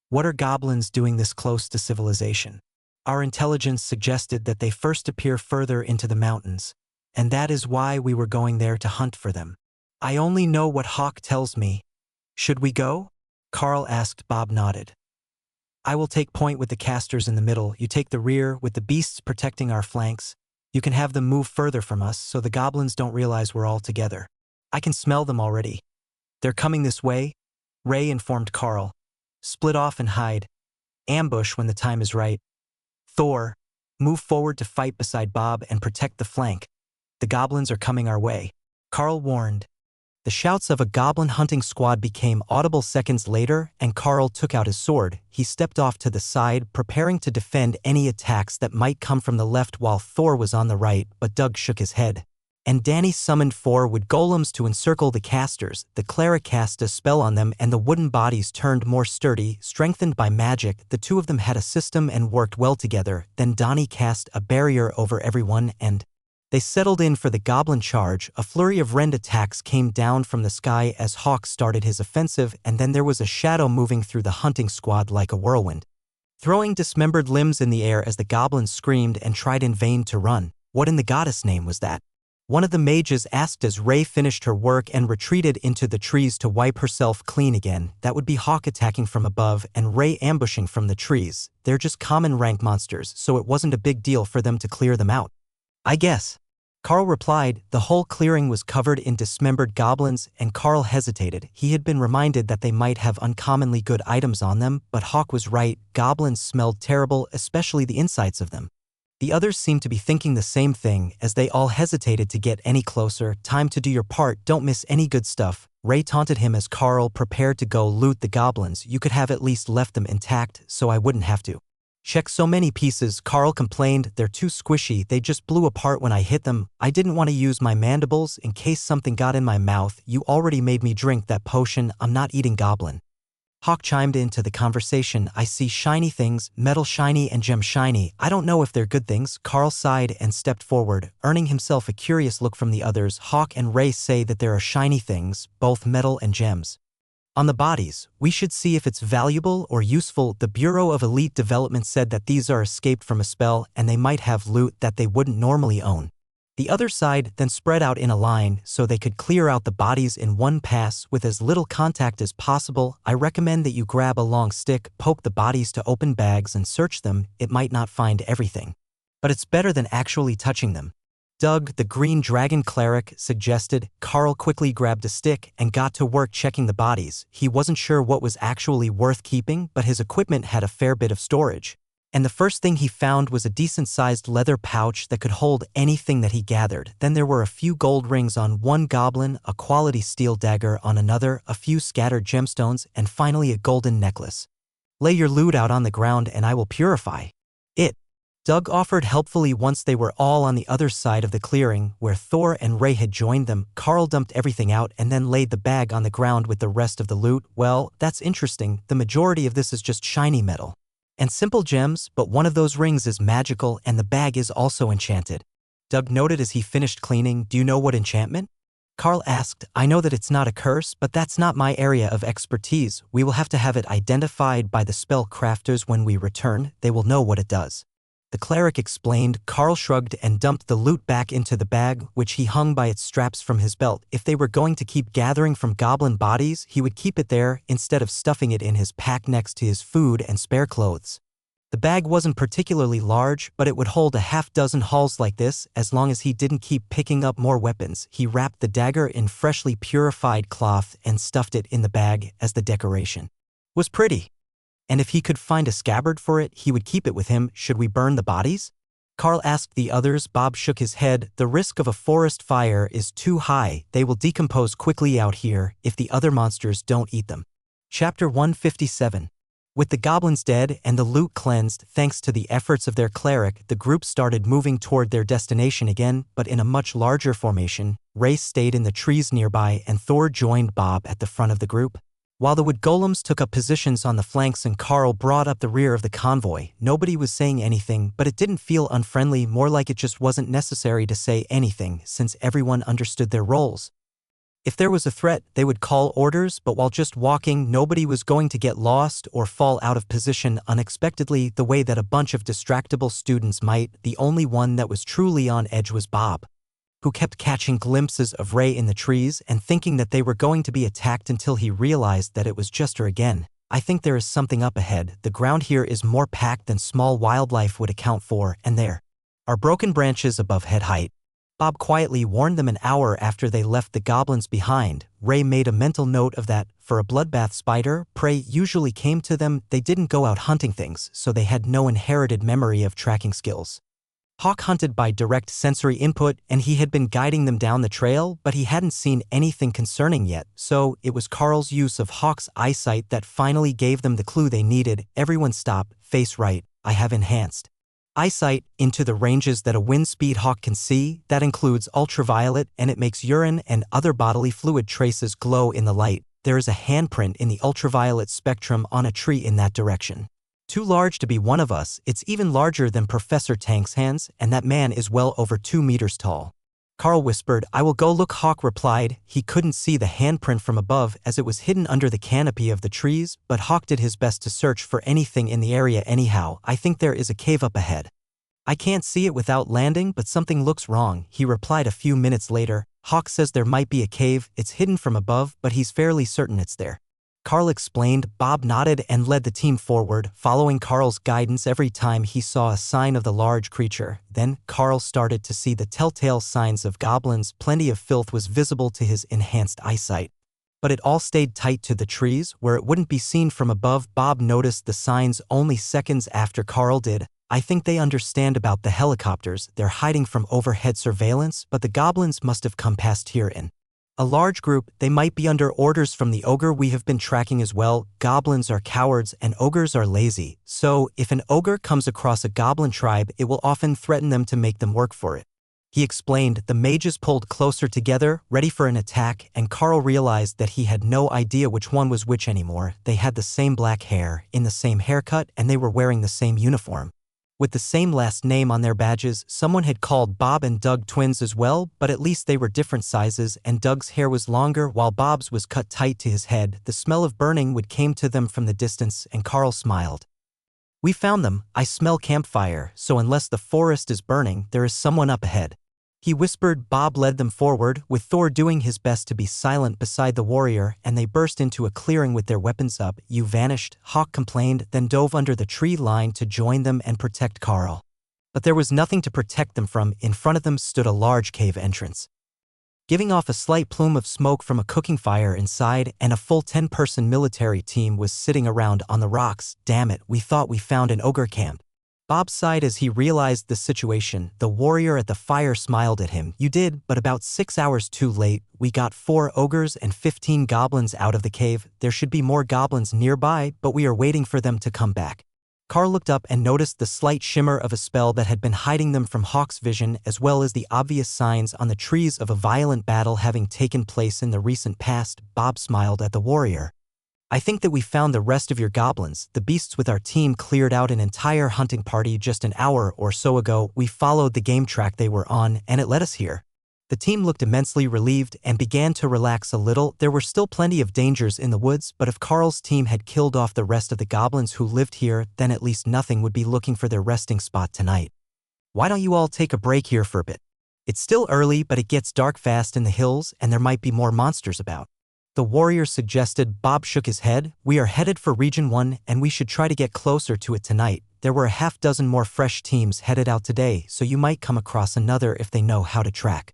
What are goblins doing this close to civilization? Our intelligence suggested that they first appear further into the mountains, and that is why we were going there to hunt for them. I only know what Hawk tells me. Should we go? Carl asked. Bob nodded. I will take point with the casters in the middle. You take the rear with the beasts protecting our flanks. You can have them move further from us so the goblins don't realize we're all together. I can smell them already. They're coming this way, Ray informed Carl. Split off and hide. Ambush when the time is right. Thor, move forward to fight beside Bob and protect the flank. The goblins are coming our way. Carl warned. The shouts of a goblin hunting squad became audible seconds later, and Carl took out his sword. He stepped off to the side, preparing to defend any attacks that might come from the left while Thor was on the right, but Doug shook his head. And Danny summoned 4 wood golems to encircle the casters. The cleric cast a spell on them and the wooden bodies turned more sturdy, strengthened by magic. The two of them had a system and worked well together. Then Donnie cast a barrier over everyone and they settled in for the goblin charge. A flurry of rend attacks came down from the sky as Hawk started his offensive, and then there was a shadow moving through the hunting squad like a whirlwind, throwing dismembered limbs in the air as the goblins screamed and tried in vain to run. What in the goddess name was that? One of the mages asked as Ray finished her work and retreated into the trees to wipe herself clean again. That would be Hawk attacking from above and Ray ambushing from the trees. They're just common rank monsters, so it wasn't a big deal for them to clear them out. I guess. Carl replied. The whole clearing was covered in dismembered goblins, and Carl hesitated. He had been reminded that they might have uncommonly good items on them, but Hawk was right. Goblins smelled terrible, especially the insides of them. The others seemed to be thinking the same thing as they all hesitated to get any closer. Time to do your part, don't miss any good stuff. Ray taunted him as Carl prepared to go loot the goblins. You could have at least left them intact, so I wouldn't have to check so many pieces. Carl complained. They're too squishy, they just blew apart when I hit them. I didn't want to use my mandibles in case something got in my mouth. You already made me drink that potion. I'm not eating goblin. Hawk chimed into the conversation. I see shiny things, metal shiny and gem shiny. I don't know if they're good things. Carl sighed and stepped forward, earning himself a curious look from the others. Hawk and Ray say that there are shiny things, both metal and gems. On the bodies, we should see if it's valuable or useful. The Bureau of Elite Development said that these are escaped from a spell and they might have loot that they wouldn't normally own. The other side then spread out in a line so they could clear out the bodies in one pass with as little contact as possible. I recommend that you grab a long stick, poke the bodies to open bags and search them. It might not find everything, but it's better than actually touching them. Doug, the green dragon cleric, suggested. Carl quickly grabbed a stick and got to work checking the bodies. He wasn't sure what was actually worth keeping, but his equipment had a fair bit of storage. And the first thing he found was a decent-sized leather pouch that could hold anything that he gathered. Then there were a few gold rings on one goblin, a quality steel dagger on another, a few scattered gemstones, and finally a golden necklace. Lay your loot out on the ground and I will purify it. Doug offered helpfully once they were all on the other side of the clearing, where Thor and Ray had joined them. Carl dumped everything out and then laid the bag on the ground with the rest of the loot. Well, that's interesting. The majority of this is just shiny metal and simple gems, but one of those rings is magical and the bag is also enchanted. Doug noted as he finished cleaning. Do you know what enchantment? Carl asked. I know that it's not a curse, but that's not my area of expertise. We will have to have it identified by the spell crafters when we return. They will know what it does. The cleric explained. Carl shrugged and dumped the loot back into the bag, which he hung by its straps from his belt. If they were going to keep gathering from goblin bodies, he would keep it there instead of stuffing it in his pack next to his food and spare clothes. The bag wasn't particularly large, but it would hold a half-dozen hauls like this as long as he didn't keep picking up more weapons. He wrapped the dagger in freshly purified cloth and stuffed it in the bag as the decoration. Was pretty. And if he could find a scabbard for it, he would keep it with him. Should we burn the bodies? Carl asked the others. Bob shook his head. The risk of a forest fire is too high. They will decompose quickly out here if the other monsters don't eat them. Chapter 157. With the goblins dead and the loot cleansed thanks to the efforts of their cleric, the group started moving toward their destination again, but in a much larger formation. Ray stayed in the trees nearby and Thor joined Bob at the front of the group. While the wood golems took up positions on the flanks and Carl brought up the rear of the convoy, nobody was saying anything, but it didn't feel unfriendly, more like it just wasn't necessary to say anything since everyone understood their roles. If there was a threat, they would call orders, but while just walking, nobody was going to get lost or fall out of position unexpectedly the way that a bunch of distractible students might. The only one that was truly on edge was Bob, who kept catching glimpses of Ray in the trees and thinking that they were going to be attacked until he realized that it was just her again. I think there is something up ahead. The ground here is more packed than small wildlife would account for, and there are broken branches above head height. Bob quietly warned them an hour after they left the goblins behind. Ray made a mental note of that. For a bloodbath spider, prey usually came to them. They didn't go out hunting things, so they had no inherited memory of tracking skills. Hawk hunted by direct sensory input, and he had been guiding them down the trail, but he hadn't seen anything concerning yet, so it was Carl's use of Hawk's eyesight that finally gave them the clue they needed. Everyone stop, face right. I have enhanced eyesight into the ranges that a wind speed hawk can see. That includes ultraviolet, and it makes urine and other bodily fluid traces glow in the light. There is a handprint in the ultraviolet spectrum on a tree in that direction. Too large to be one of us. It's even larger than Professor Tank's hands, and that man is well over 2 meters tall. Carl whispered. I will go look. Hawk replied. He couldn't see the handprint from above as it was hidden under the canopy of the trees, but Hawk did his best to search for anything in the area anyhow. I think there is a cave up ahead. I can't see it without landing, but something looks wrong, he replied a few minutes later. Hawk says there might be a cave. It's hidden from above, but he's fairly certain it's there. Carl explained. Bob nodded and led the team forward, following Carl's guidance every time he saw a sign of the large creature. Then, Carl started to see the telltale signs of goblins. Plenty of filth was visible to his enhanced eyesight, but it all stayed tight to the trees, where it wouldn't be seen from above. Bob noticed the signs only seconds after Carl did. I think they understand about the helicopters. They're hiding from overhead surveillance, but the goblins must have come past here in a large group. They might be under orders from the ogre we have been tracking as well. Goblins are cowards and ogres are lazy, so if an ogre comes across a goblin tribe, it will often threaten them to make them work for it. He explained. The mages pulled closer together, ready for an attack, and Carl realized that he had no idea which one was which anymore. They had the same black hair, in the same haircut, and they were wearing the same uniform with the same last name on their badges. Someone had called Bob and Doug twins as well, but at least they were different sizes, and Doug's hair was longer while Bob's was cut tight to his head. The smell of burning wood came to them from the distance, and Carl smiled. We found them. I smell campfire, so unless the forest is burning, there is someone up ahead, he whispered. Bob led them forward, with Thor doing his best to be silent beside the warrior, and they burst into a clearing with their weapons up. You vanished, Hawk complained, then dove under the tree line to join them and protect Carl. But there was nothing to protect them from. In front of them stood a large cave entrance, giving off a slight plume of smoke from a cooking fire inside, and a full 10-person military team was sitting around on the rocks. Damn it, we thought we found an ogre camp. Bob sighed as he realized the situation. The warrior at the fire smiled at him. You did, but about 6 hours too late. We got 4 ogres and 15 goblins out of the cave. There should be more goblins nearby, but we are waiting for them to come back. Carl looked up and noticed the slight shimmer of a spell that had been hiding them from Hawk's vision, as well as the obvious signs on the trees of a violent battle having taken place in the recent past. Bob smiled at the warrior. I think that we found the rest of your goblins. The beasts with our team cleared out an entire hunting party just an hour or so ago. We followed the game track they were on, and it led us here. The team looked immensely relieved and began to relax a little. There were still plenty of dangers in the woods, but if Carl's team had killed off the rest of the goblins who lived here, then at least nothing would be looking for their resting spot tonight. Why don't you all take a break here for a bit? It's still early, but it gets dark fast in the hills, and there might be more monsters about. The warrior suggested. Bob shook his head. We are headed for Region 1, and we should try to get closer to it tonight. There were a half-dozen more fresh teams headed out today, so you might come across another if they know how to track.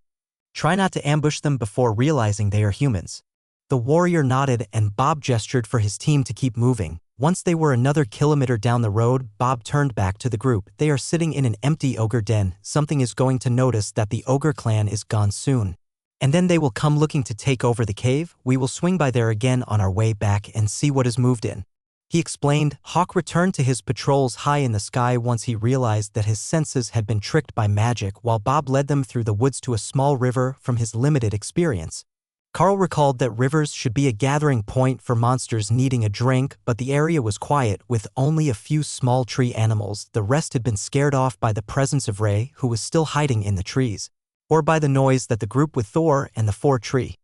Try not to ambush them before realizing they are humans. The warrior nodded, and Bob gestured for his team to keep moving. Once they were another kilometer down the road, Bob turned back to the group. They are sitting in an empty ogre den. Something is going to notice that the ogre clan is gone soon. And then they will come looking to take over the cave. We will swing by there again on our way back and see what is moved in. He explained. Hawk returned to his patrols high in the sky once he realized that his senses had been tricked by magic, while Bob led them through the woods to a small river from his limited experience. Carl recalled that rivers should be a gathering point for monsters needing a drink, but the area was quiet, with only a few small tree animals. The rest had been scared off by the presence of Ray, who was still hiding in the trees, or by the noise that the group with Thor and the 4-tree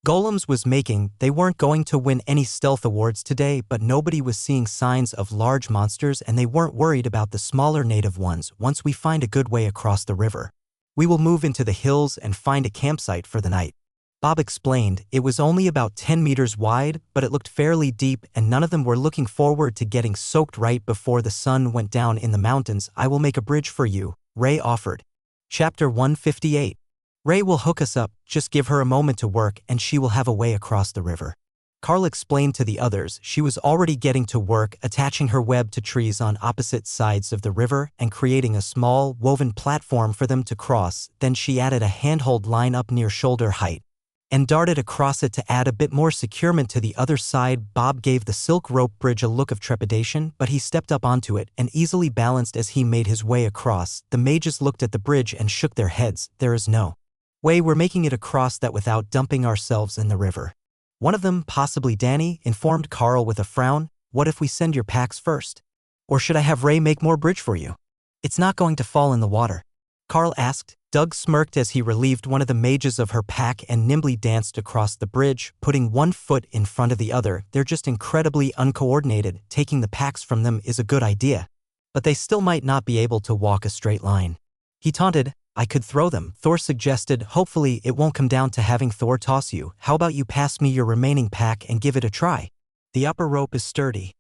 golems was making. They weren't going to win any stealth awards today, but nobody was seeing signs of large monsters, and they weren't worried about the smaller native ones. Once we find a good way across the river, we will move into the hills and find a campsite for the night. Bob explained. It was only about 10 meters wide, but it looked fairly deep, and none of them were looking forward to getting soaked right before the sun went down in the mountains. I will make a bridge for you, Ray offered. Chapter 158. Ray will hook us up. Just give her a moment to work and she will have a way across the river. Carl explained to the others. She was already getting to work, attaching her web to trees on opposite sides of the river and creating a small, woven platform for them to cross. Then she added a handhold line up near shoulder height and darted across it to add a bit more securement to the other side. Bob gave the silk rope bridge a look of trepidation, but he stepped up onto it and easily balanced as he made his way across. The mages looked at the bridge and shook their heads. There is no way we're making it across that without dumping ourselves in the river. One of them, possibly Danny, informed Carl with a frown. What if we send your packs first? Or should I have Ray make more bridge for you? It's not going to fall in the water, Carl asked. Doug smirked as he relieved one of the mages of her pack and nimbly danced across the bridge, putting one foot in front of the other. They're just incredibly uncoordinated. Taking the packs from them is a good idea, but they still might not be able to walk a straight line. He taunted. I could throw them, Thor suggested. Hopefully it won't come down to having Thor toss you. How about you pass me your remaining pack and give it a try? The upper rope is sturdy.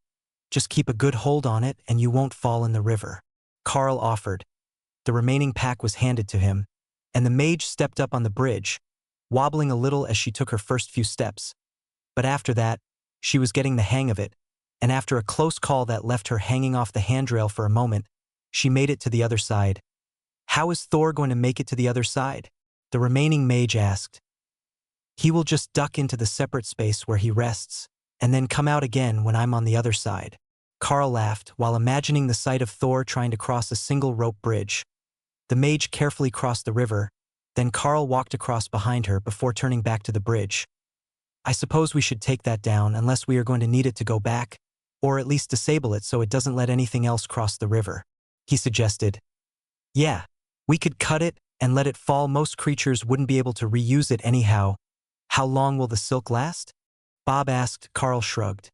Just keep a good hold on it and you won't fall in the river, Carl offered. The remaining pack was handed to him, and the mage stepped up on the bridge, wobbling a little as she took her first few steps. But after that, she was getting the hang of it, and after a close call that left her hanging off the handrail for a moment, she made it to the other side. How is Thor going to make it to the other side? The remaining mage asked. He will just duck into the separate space where he rests, and then come out again when I'm on the other side. Carl laughed while imagining the sight of Thor trying to cross a single rope bridge. The mage carefully crossed the river, then Carl walked across behind her before turning back to the bridge. I suppose we should take that down unless we are going to need it to go back, or at least disable it so it doesn't let anything else cross the river, he suggested. Yeah, we could cut it and let it fall. Most creatures wouldn't be able to reuse it anyhow. How long will the silk last? Bob asked. Carl shrugged.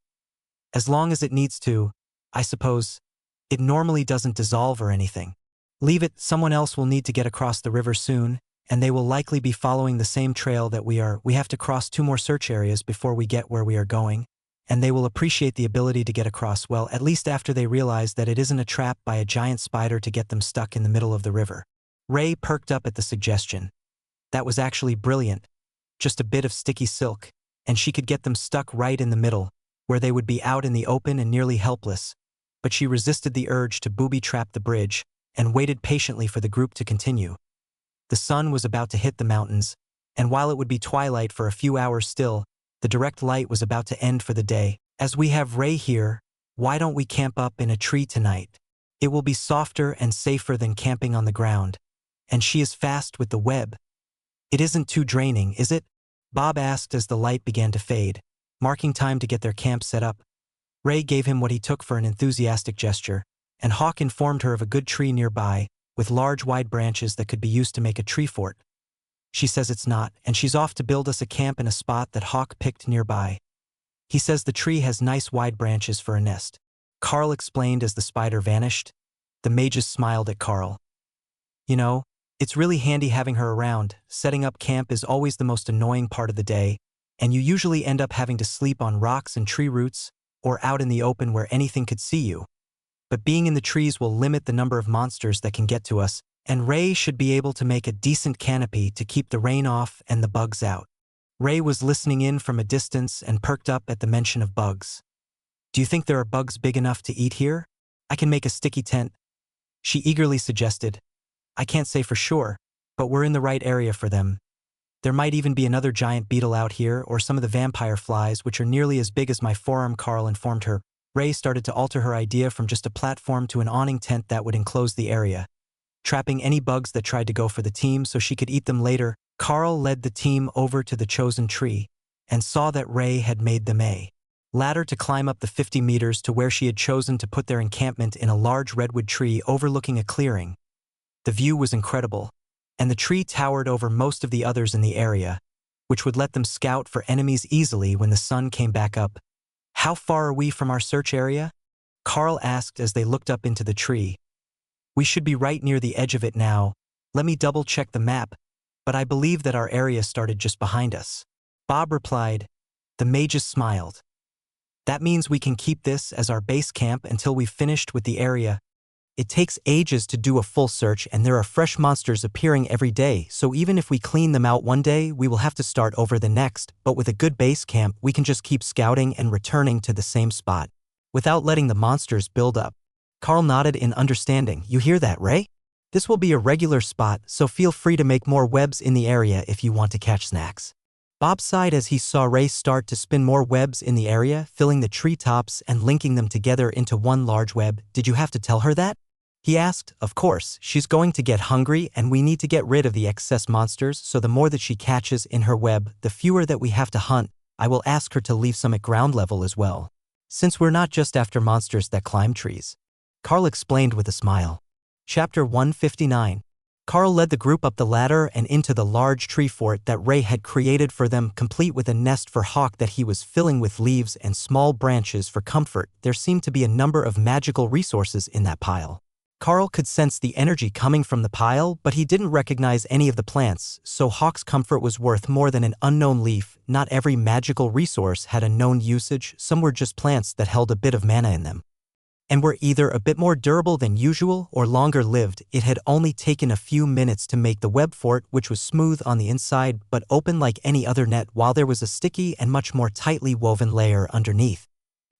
As long as it needs to, I suppose. It normally doesn't dissolve or anything. Leave it. Someone else will need to get across the river soon, and they will likely be following the same trail that we are. We have to cross 2 more search areas before we get where we are going, and they will appreciate the ability to get across, well, at least after they realize that it isn't a trap by a giant spider to get them stuck in the middle of the river. Ray perked up at the suggestion. That was actually brilliant. Just a bit of sticky silk, and she could get them stuck right in the middle, where they would be out in the open and nearly helpless. but she resisted the urge to booby-trap the bridge and waited patiently for the group to continue. The sun was about to hit the mountains, and while it would be twilight for a few hours still, the direct light was about to end for the day. As we have Ray here, why don't we camp up in a tree tonight? It will be softer and safer than camping on the ground. And she is fast with the web. It isn't too draining, is it? Bob asked as the light began to fade, marking time to get their camp set up. Ray gave him what he took for an enthusiastic gesture, and Hawk informed her of a good tree nearby, with large wide branches that could be used to make a tree fort. She says it's not, and she's off to build us a camp in a spot that Hawk picked nearby. He says the tree has nice wide branches for a nest. Carl explained as the spider vanished. The mages smiled at Carl. You know, it's really handy having her around. Setting up camp is always the most annoying part of the day, and you usually end up having to sleep on rocks and tree roots, or out in the open where anything could see you. But being in the trees will limit the number of monsters that can get to us, and Ray should be able to make a decent canopy to keep the rain off and the bugs out. Ray was listening in from a distance and perked up at the mention of bugs. Do you think there are bugs big enough to eat here? I can make a sticky tent, she eagerly suggested. I can't say for sure, but we're in the right area for them. There might even be another giant beetle out here or some of the vampire flies, which are nearly as big as my forearm, Carl informed her. Ray started to alter her idea from just a platform to an awning tent that would enclose the area, trapping any bugs that tried to go for the team so she could eat them later. Carl led the team over to the chosen tree and saw that Ray had made them a ladder to climb up the 50 meters to where she had chosen to put their encampment in a large redwood tree overlooking a clearing. The view was incredible, and the tree towered over most of the others in the area, which would let them scout for enemies easily when the sun came back up. How far are we from our search area? Carl asked as they looked up into the tree. We should be right near the edge of it now. Let me double-check the map, but I believe that our area started just behind us. Bob replied. The mages smiled. That means we can keep this as our base camp until we've finished with the area. It takes ages to do a full search, and there are fresh monsters appearing every day, so even if we clean them out one day, we will have to start over the next, but with a good base camp, we can just keep scouting and returning to the same spot, without letting the monsters build up. Carl nodded in understanding. You hear that, Ray? This will be a regular spot, so feel free to make more webs in the area if you want to catch snacks. Bob sighed as he saw Ray start to spin more webs in the area, filling the treetops and linking them together into one large web. Did you have to tell her that? He asked. Of course, she's going to get hungry and we need to get rid of the excess monsters, so the more that she catches in her web, the fewer that we have to hunt. I will ask her to leave some at ground level as well, since we're not just after monsters that climb trees. Carl explained with a smile. Chapter 159. Carl led the group up the ladder and into the large tree fort that Ray had created for them, complete with a nest for Hawk that he was filling with leaves and small branches for comfort. There seemed to be a number of magical resources in that pile. Carl could sense the energy coming from the pile, but he didn't recognize any of the plants, so Hawk's comfort was worth more than an unknown leaf. Not every magical resource had a known usage, some were just plants that held a bit of mana in them, and were either a bit more durable than usual or longer lived. It had only taken a few minutes to make the web fort, which was smooth on the inside but open like any other net, while there was a sticky and much more tightly woven layer underneath.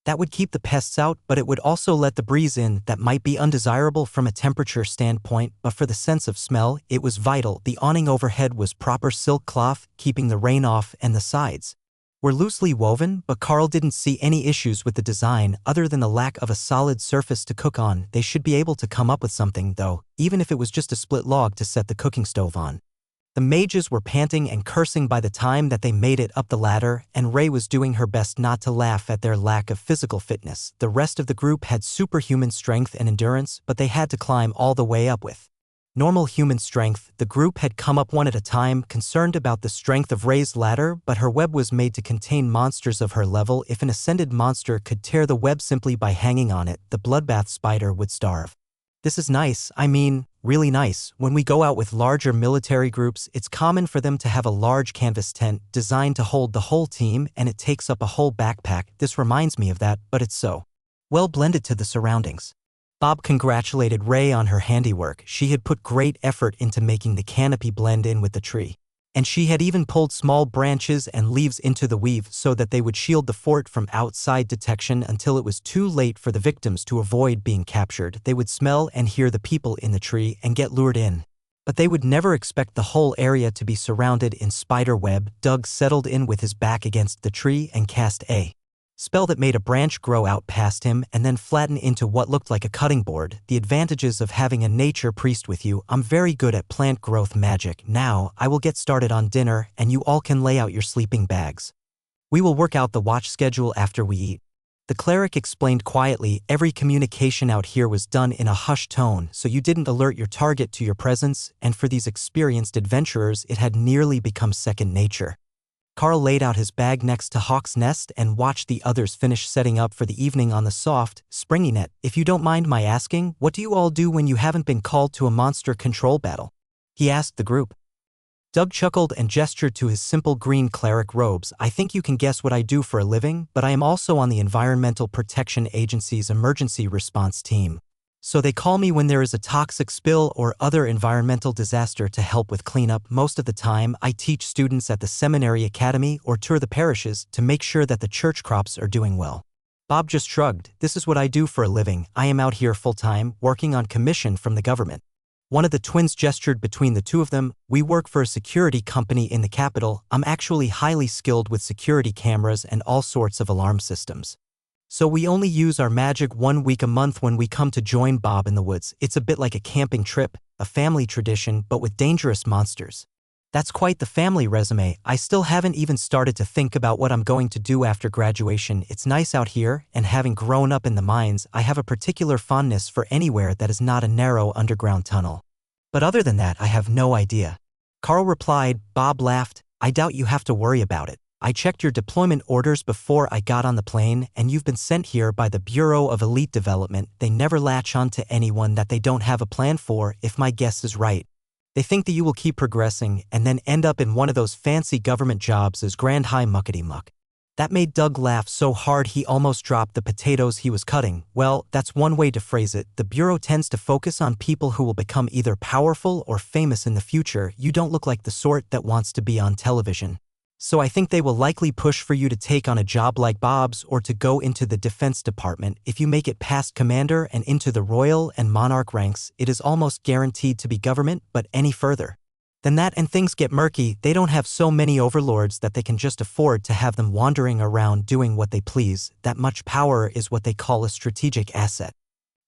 That would keep the pests out, but it would also let the breeze in that might be undesirable from a temperature standpoint, but for the sense of smell, it was vital. The awning overhead was proper silk cloth, keeping the rain off, and the sides were loosely woven, but Carl didn't see any issues with the design other than the lack of a solid surface to cook on. They should be able to come up with something, though, even if it was just a split log to set the cooking stove on. The mages were panting and cursing by the time that they made it up the ladder, and Ray was doing her best not to laugh at their lack of physical fitness. The rest of the group had superhuman strength and endurance, but they had to climb all the way up with normal human strength. The group had come up one at a time, concerned about the strength of Ray's ladder, but her web was made to contain monsters of her level. If an ascended monster could tear the web simply by hanging on it, the bloodbath spider would starve. This is nice, I mean, really nice. When we go out with larger military groups, it's common for them to have a large canvas tent designed to hold the whole team, and it takes up a whole backpack. This reminds me of that, but it's so well blended to the surroundings. Bob congratulated Ray on her handiwork. She had put great effort into making the canopy blend in with the tree. And she had even pulled small branches and leaves into the weave so that they would shield the fort from outside detection until it was too late for the victims to avoid being captured. They would smell and hear the people in the tree and get lured in. But they would never expect the whole area to be surrounded in spider web. Doug settled in with his back against the tree and cast a spell that made a branch grow out past him and then flatten into what looked like a cutting board. The advantages of having a nature priest with you. I'm very good at plant growth magic. Now, I will get started on dinner and you all can lay out your sleeping bags. We will work out the watch schedule after we eat. The cleric explained quietly. Every communication out here was done in a hushed tone, so you didn't alert your target to your presence, and for these experienced adventurers it had nearly become second nature. Carl laid out his bag next to Hawk's nest and watched the others finish setting up for the evening on the soft, springy net. If you don't mind my asking, what do you all do when you haven't been called to a monster control battle? He asked the group. Doug chuckled and gestured to his simple green cleric robes. I think you can guess what I do for a living, but I am also on the Environmental Protection Agency's emergency response team. So they call me when there is a toxic spill or other environmental disaster to help with cleanup. Most of the time, I teach students at the seminary academy or tour the parishes to make sure that the church crops are doing well. Bob just shrugged. This is what I do for a living. I am out here full-time, working on commission from the government. One of the twins gestured between the two of them. We work for a security company in the capital. I'm actually highly skilled with security cameras and all sorts of alarm systems. So we only use our magic 1 week a month when we come to join Bob in the woods. It's a bit like a camping trip, a family tradition, but with dangerous monsters. That's quite the family resume. I still haven't even started to think about what I'm going to do after graduation. It's nice out here, and having grown up in the mines, I have a particular fondness for anywhere that is not a narrow underground tunnel. But other than that, I have no idea. Carl replied. Bob laughed. I doubt you have to worry about it. I checked your deployment orders before I got on the plane, and you've been sent here by the Bureau of Elite Development. They never latch on to anyone that they don't have a plan for, if my guess is right. They think that you will keep progressing and then end up in one of those fancy government jobs as Grand High Muckety-Muck. That made Doug laugh so hard he almost dropped the potatoes he was cutting. Well, that's one way to phrase it. The Bureau tends to focus on people who will become either powerful or famous in the future. You don't look like the sort that wants to be on television. So I think they will likely push for you to take on a job like Bob's or to go into the Defense Department. If you make it past Commander and into the Royal and Monarch ranks, it is almost guaranteed to be government, but any further than that and things get murky. They don't have so many overlords that they can just afford to have them wandering around doing what they please. That much power is what they call a strategic asset.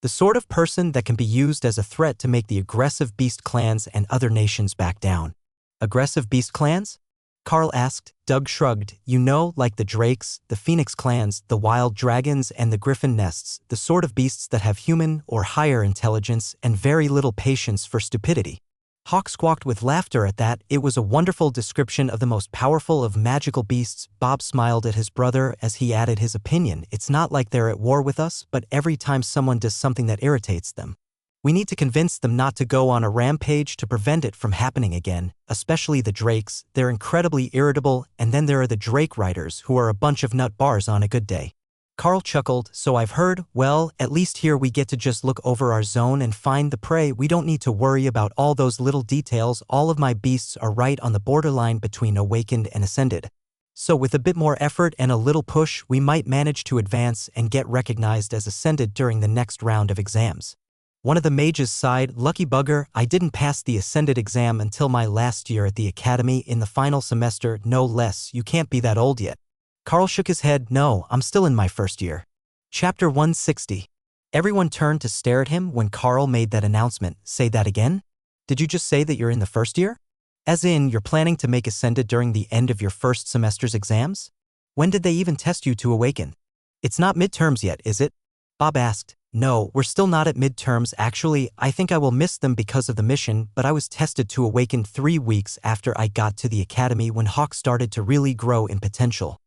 The sort of person that can be used as a threat to make the aggressive beast clans and other nations back down. Aggressive beast clans? Carl asked. Doug shrugged. You know, like the Drakes, the Phoenix clans, the wild dragons, and the griffin nests, the sort of beasts that have human or higher intelligence and very little patience for stupidity. Hawk squawked with laughter at that. It was a wonderful description of the most powerful of magical beasts. Bob smiled at his brother as he added his opinion. It's not like they're at war with us, but every time someone does something that irritates them, we need to convince them not to go on a rampage to prevent it from happening again, especially the Drakes. They're incredibly irritable, and then there are the Drake Riders, who are a bunch of nut bars on a good day. Carl chuckled. So I've heard. Well, at least here we get to just look over our zone and find the prey. We don't need to worry about all those little details. All of my beasts are right on the borderline between awakened and ascended. So with a bit more effort and a little push, we might manage to advance and get recognized as ascended during the next round of exams. One of the mages sighed. Lucky bugger, I didn't pass the Ascended exam until my last year at the academy in the final semester, no less. You can't be that old yet. Carl shook his head. No, I'm still in my first year. Chapter 160. Everyone turned to stare at him when Carl made that announcement. Say that again? Did you just say that you're in the first year? As in, you're planning to make Ascended during the end of your first semester's exams? When did they even test you to awaken? It's not midterms yet, is it? Bob asked. No, we're still not at midterms. Actually, I think I will miss them because of the mission, but I was tested to awaken 3 weeks after I got to the academy when Hawk started to really grow in potential.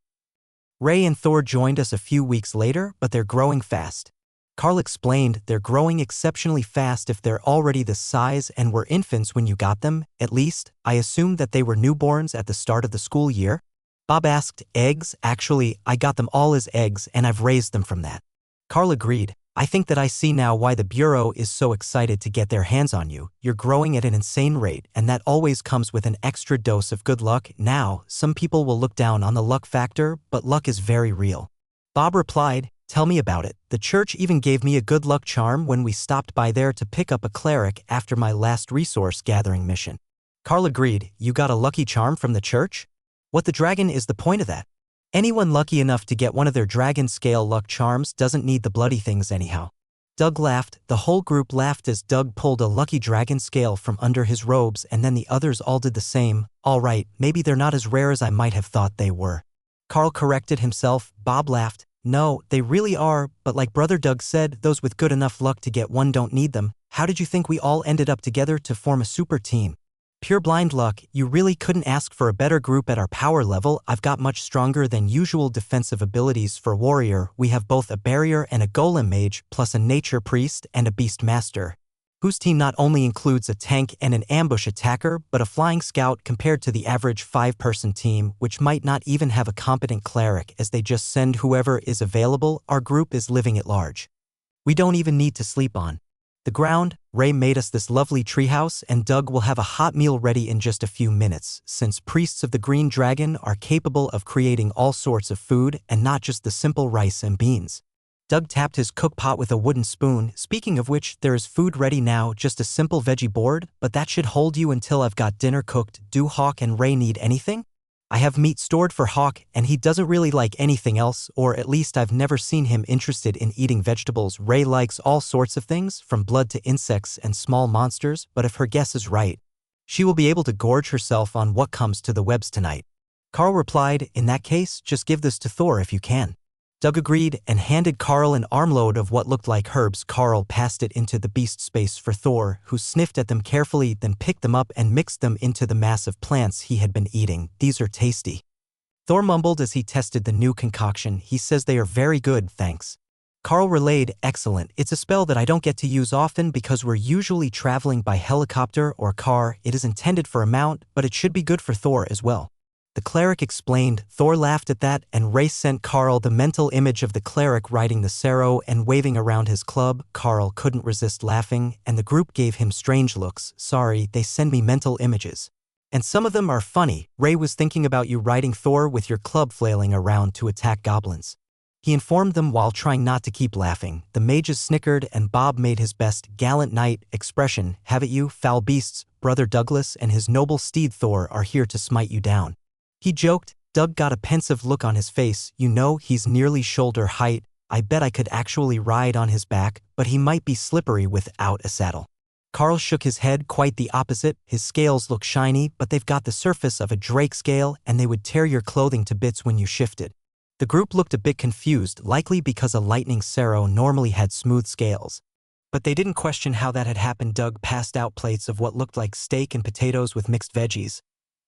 Ray and Thor joined us a few weeks later, but they're growing fast. Carl explained. They're growing exceptionally fast if they're already this size and were infants when you got them. At least, I assumed that they were newborns at the start of the school year. Bob asked. Eggs? Actually, I got them all as eggs and I've raised them from that. Carl agreed. I think that I see now why the Bureau is so excited to get their hands on you. You're growing at an insane rate, and that always comes with an extra dose of good luck. Now, some people will look down on the luck factor, but luck is very real. Bob replied, "Tell me about it. The church even gave me a good luck charm when we stopped by there to pick up a cleric after my last resource gathering mission." Carl agreed. "You got a lucky charm from the church? What the dragon is the point of that? Anyone lucky enough to get one of their dragon scale luck charms doesn't need the bloody things anyhow." Doug laughed. The whole group laughed as Doug pulled a lucky dragon scale from under his robes, and then the others all did the same. "All right, maybe they're not as rare as I might have thought they were." Carl corrected himself. Bob laughed. "No, they really are, but like Brother Doug said, those with good enough luck to get one don't need them. How did you think we all ended up together to form a super team?" "Pure blind luck. You really couldn't ask for a better group at our power level. I've got much stronger than usual defensive abilities for warrior. We have both a barrier and a golem mage, plus a nature priest and a beastmaster, whose team not only includes a tank and an ambush attacker, but a flying scout compared to the average 5-person team, which might not even have a competent cleric as they just send whoever is available. Our group is living at large. We don't even need to sleep on the ground. Ray made us this lovely treehouse, and Doug will have a hot meal ready in just a few minutes, since priests of the Green Dragon are capable of creating all sorts of food and not just the simple rice and beans. Doug tapped his cook pot with a wooden spoon. "Speaking of which, there is food ready now, just a simple veggie board, but that should hold you until I've got dinner cooked. Do Hawk and Ray need anything?" "I have meat stored for Hawk, and he doesn't really like anything else, or at least I've never seen him interested in eating vegetables. Ray likes all sorts of things, from blood to insects and small monsters, but if her guess is right, she will be able to gorge herself on what comes to the webs tonight." Carl replied, "In that case, just give this to Thor if you can." Doug agreed and handed Carl an armload of what looked like herbs. Carl passed it into the beast space for Thor, who sniffed at them carefully, then picked them up and mixed them into the mass of plants he had been eating. "These are tasty," Thor mumbled as he tested the new concoction. "He says they are very good, thanks." Carl relayed, "Excellent. It's a spell that I don't get to use often because we're usually traveling by helicopter or car. It is intended for a mount, but it should be good for Thor as well." The cleric explained. Thor laughed at that, and Ray sent Carl the mental image of the cleric riding the Cerro and waving around his club. Carl couldn't resist laughing, and the group gave him strange looks. "Sorry, they send me mental images. And some of them are funny. Ray was thinking about you riding Thor with your club flailing around to attack goblins," he informed them while trying not to keep laughing. The mages snickered, and Bob made his best gallant knight expression. "Have it you, foul beasts. Brother Douglas and his noble steed Thor are here to smite you down," he joked. Doug got a pensive look on his face. "You know, he's nearly shoulder height. I bet I could actually ride on his back, but he might be slippery without a saddle." Carl shook his head. "Quite the opposite. His scales look shiny, but they've got the surface of a drake scale, and they would tear your clothing to bits when you shifted." The group looked a bit confused, likely because a lightning Cerro normally had smooth scales. But they didn't question how that had happened. Doug passed out plates of what looked like steak and potatoes with mixed veggies,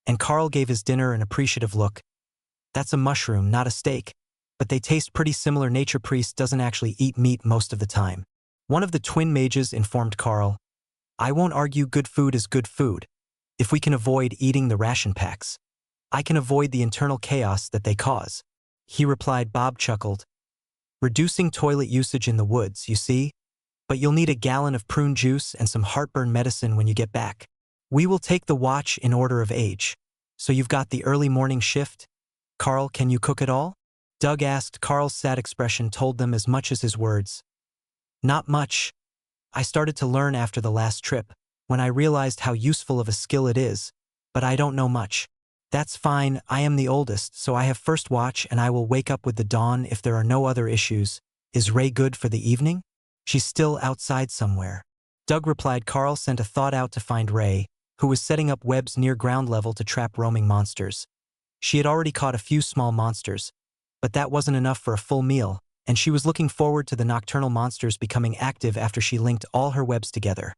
and Carl gave his dinner an appreciative look. "That's a mushroom, not a steak. But they taste pretty similar. Nature Priest doesn't actually eat meat most of the time," one of the twin mages informed Carl. "I won't argue good food is good food, if we can avoid eating the ration packs. I can avoid the internal chaos that they cause," he replied. Bob chuckled. "Reducing toilet usage in the woods, you see? But you'll need a gallon of prune juice and some heartburn medicine when you get back. We will take the watch in order of age. So you've got the early morning shift? Carl, can you cook at all?" Doug asked. Carl's sad expression told them as much as his words. "Not much. I started to learn after the last trip, when I realized how useful of a skill it is, but I don't know much." "That's fine. I am the oldest, so I have first watch and I will wake up with the dawn if there are no other issues. Is Ray good for the evening?" "She's still outside somewhere," Doug replied. Carl sent a thought out to find Ray, who was setting up webs near ground level to trap roaming monsters. She had already caught a few small monsters, but that wasn't enough for a full meal, and she was looking forward to the nocturnal monsters becoming active after she linked all her webs together.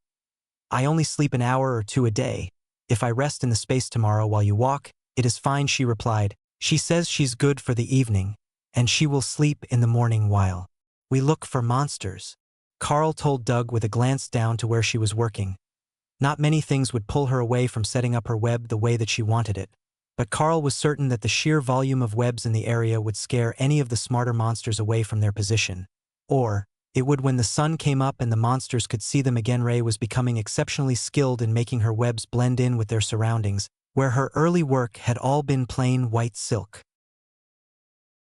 "I only sleep an hour or two a day. If I rest in the space tomorrow while you walk, it is fine," she replied. "She says she's good for the evening, and she will sleep in the morning while we look for monsters," Carl told Doug with a glance down to where she was working. Not many things would pull her away from setting up her web the way that she wanted it, but Carl was certain that the sheer volume of webs in the area would scare any of the smarter monsters away from their position. Or, It would when the sun came up and the monsters could see them again. Ray was becoming exceptionally skilled in making her webs blend in with their surroundings, where her early work had all been plain white silk.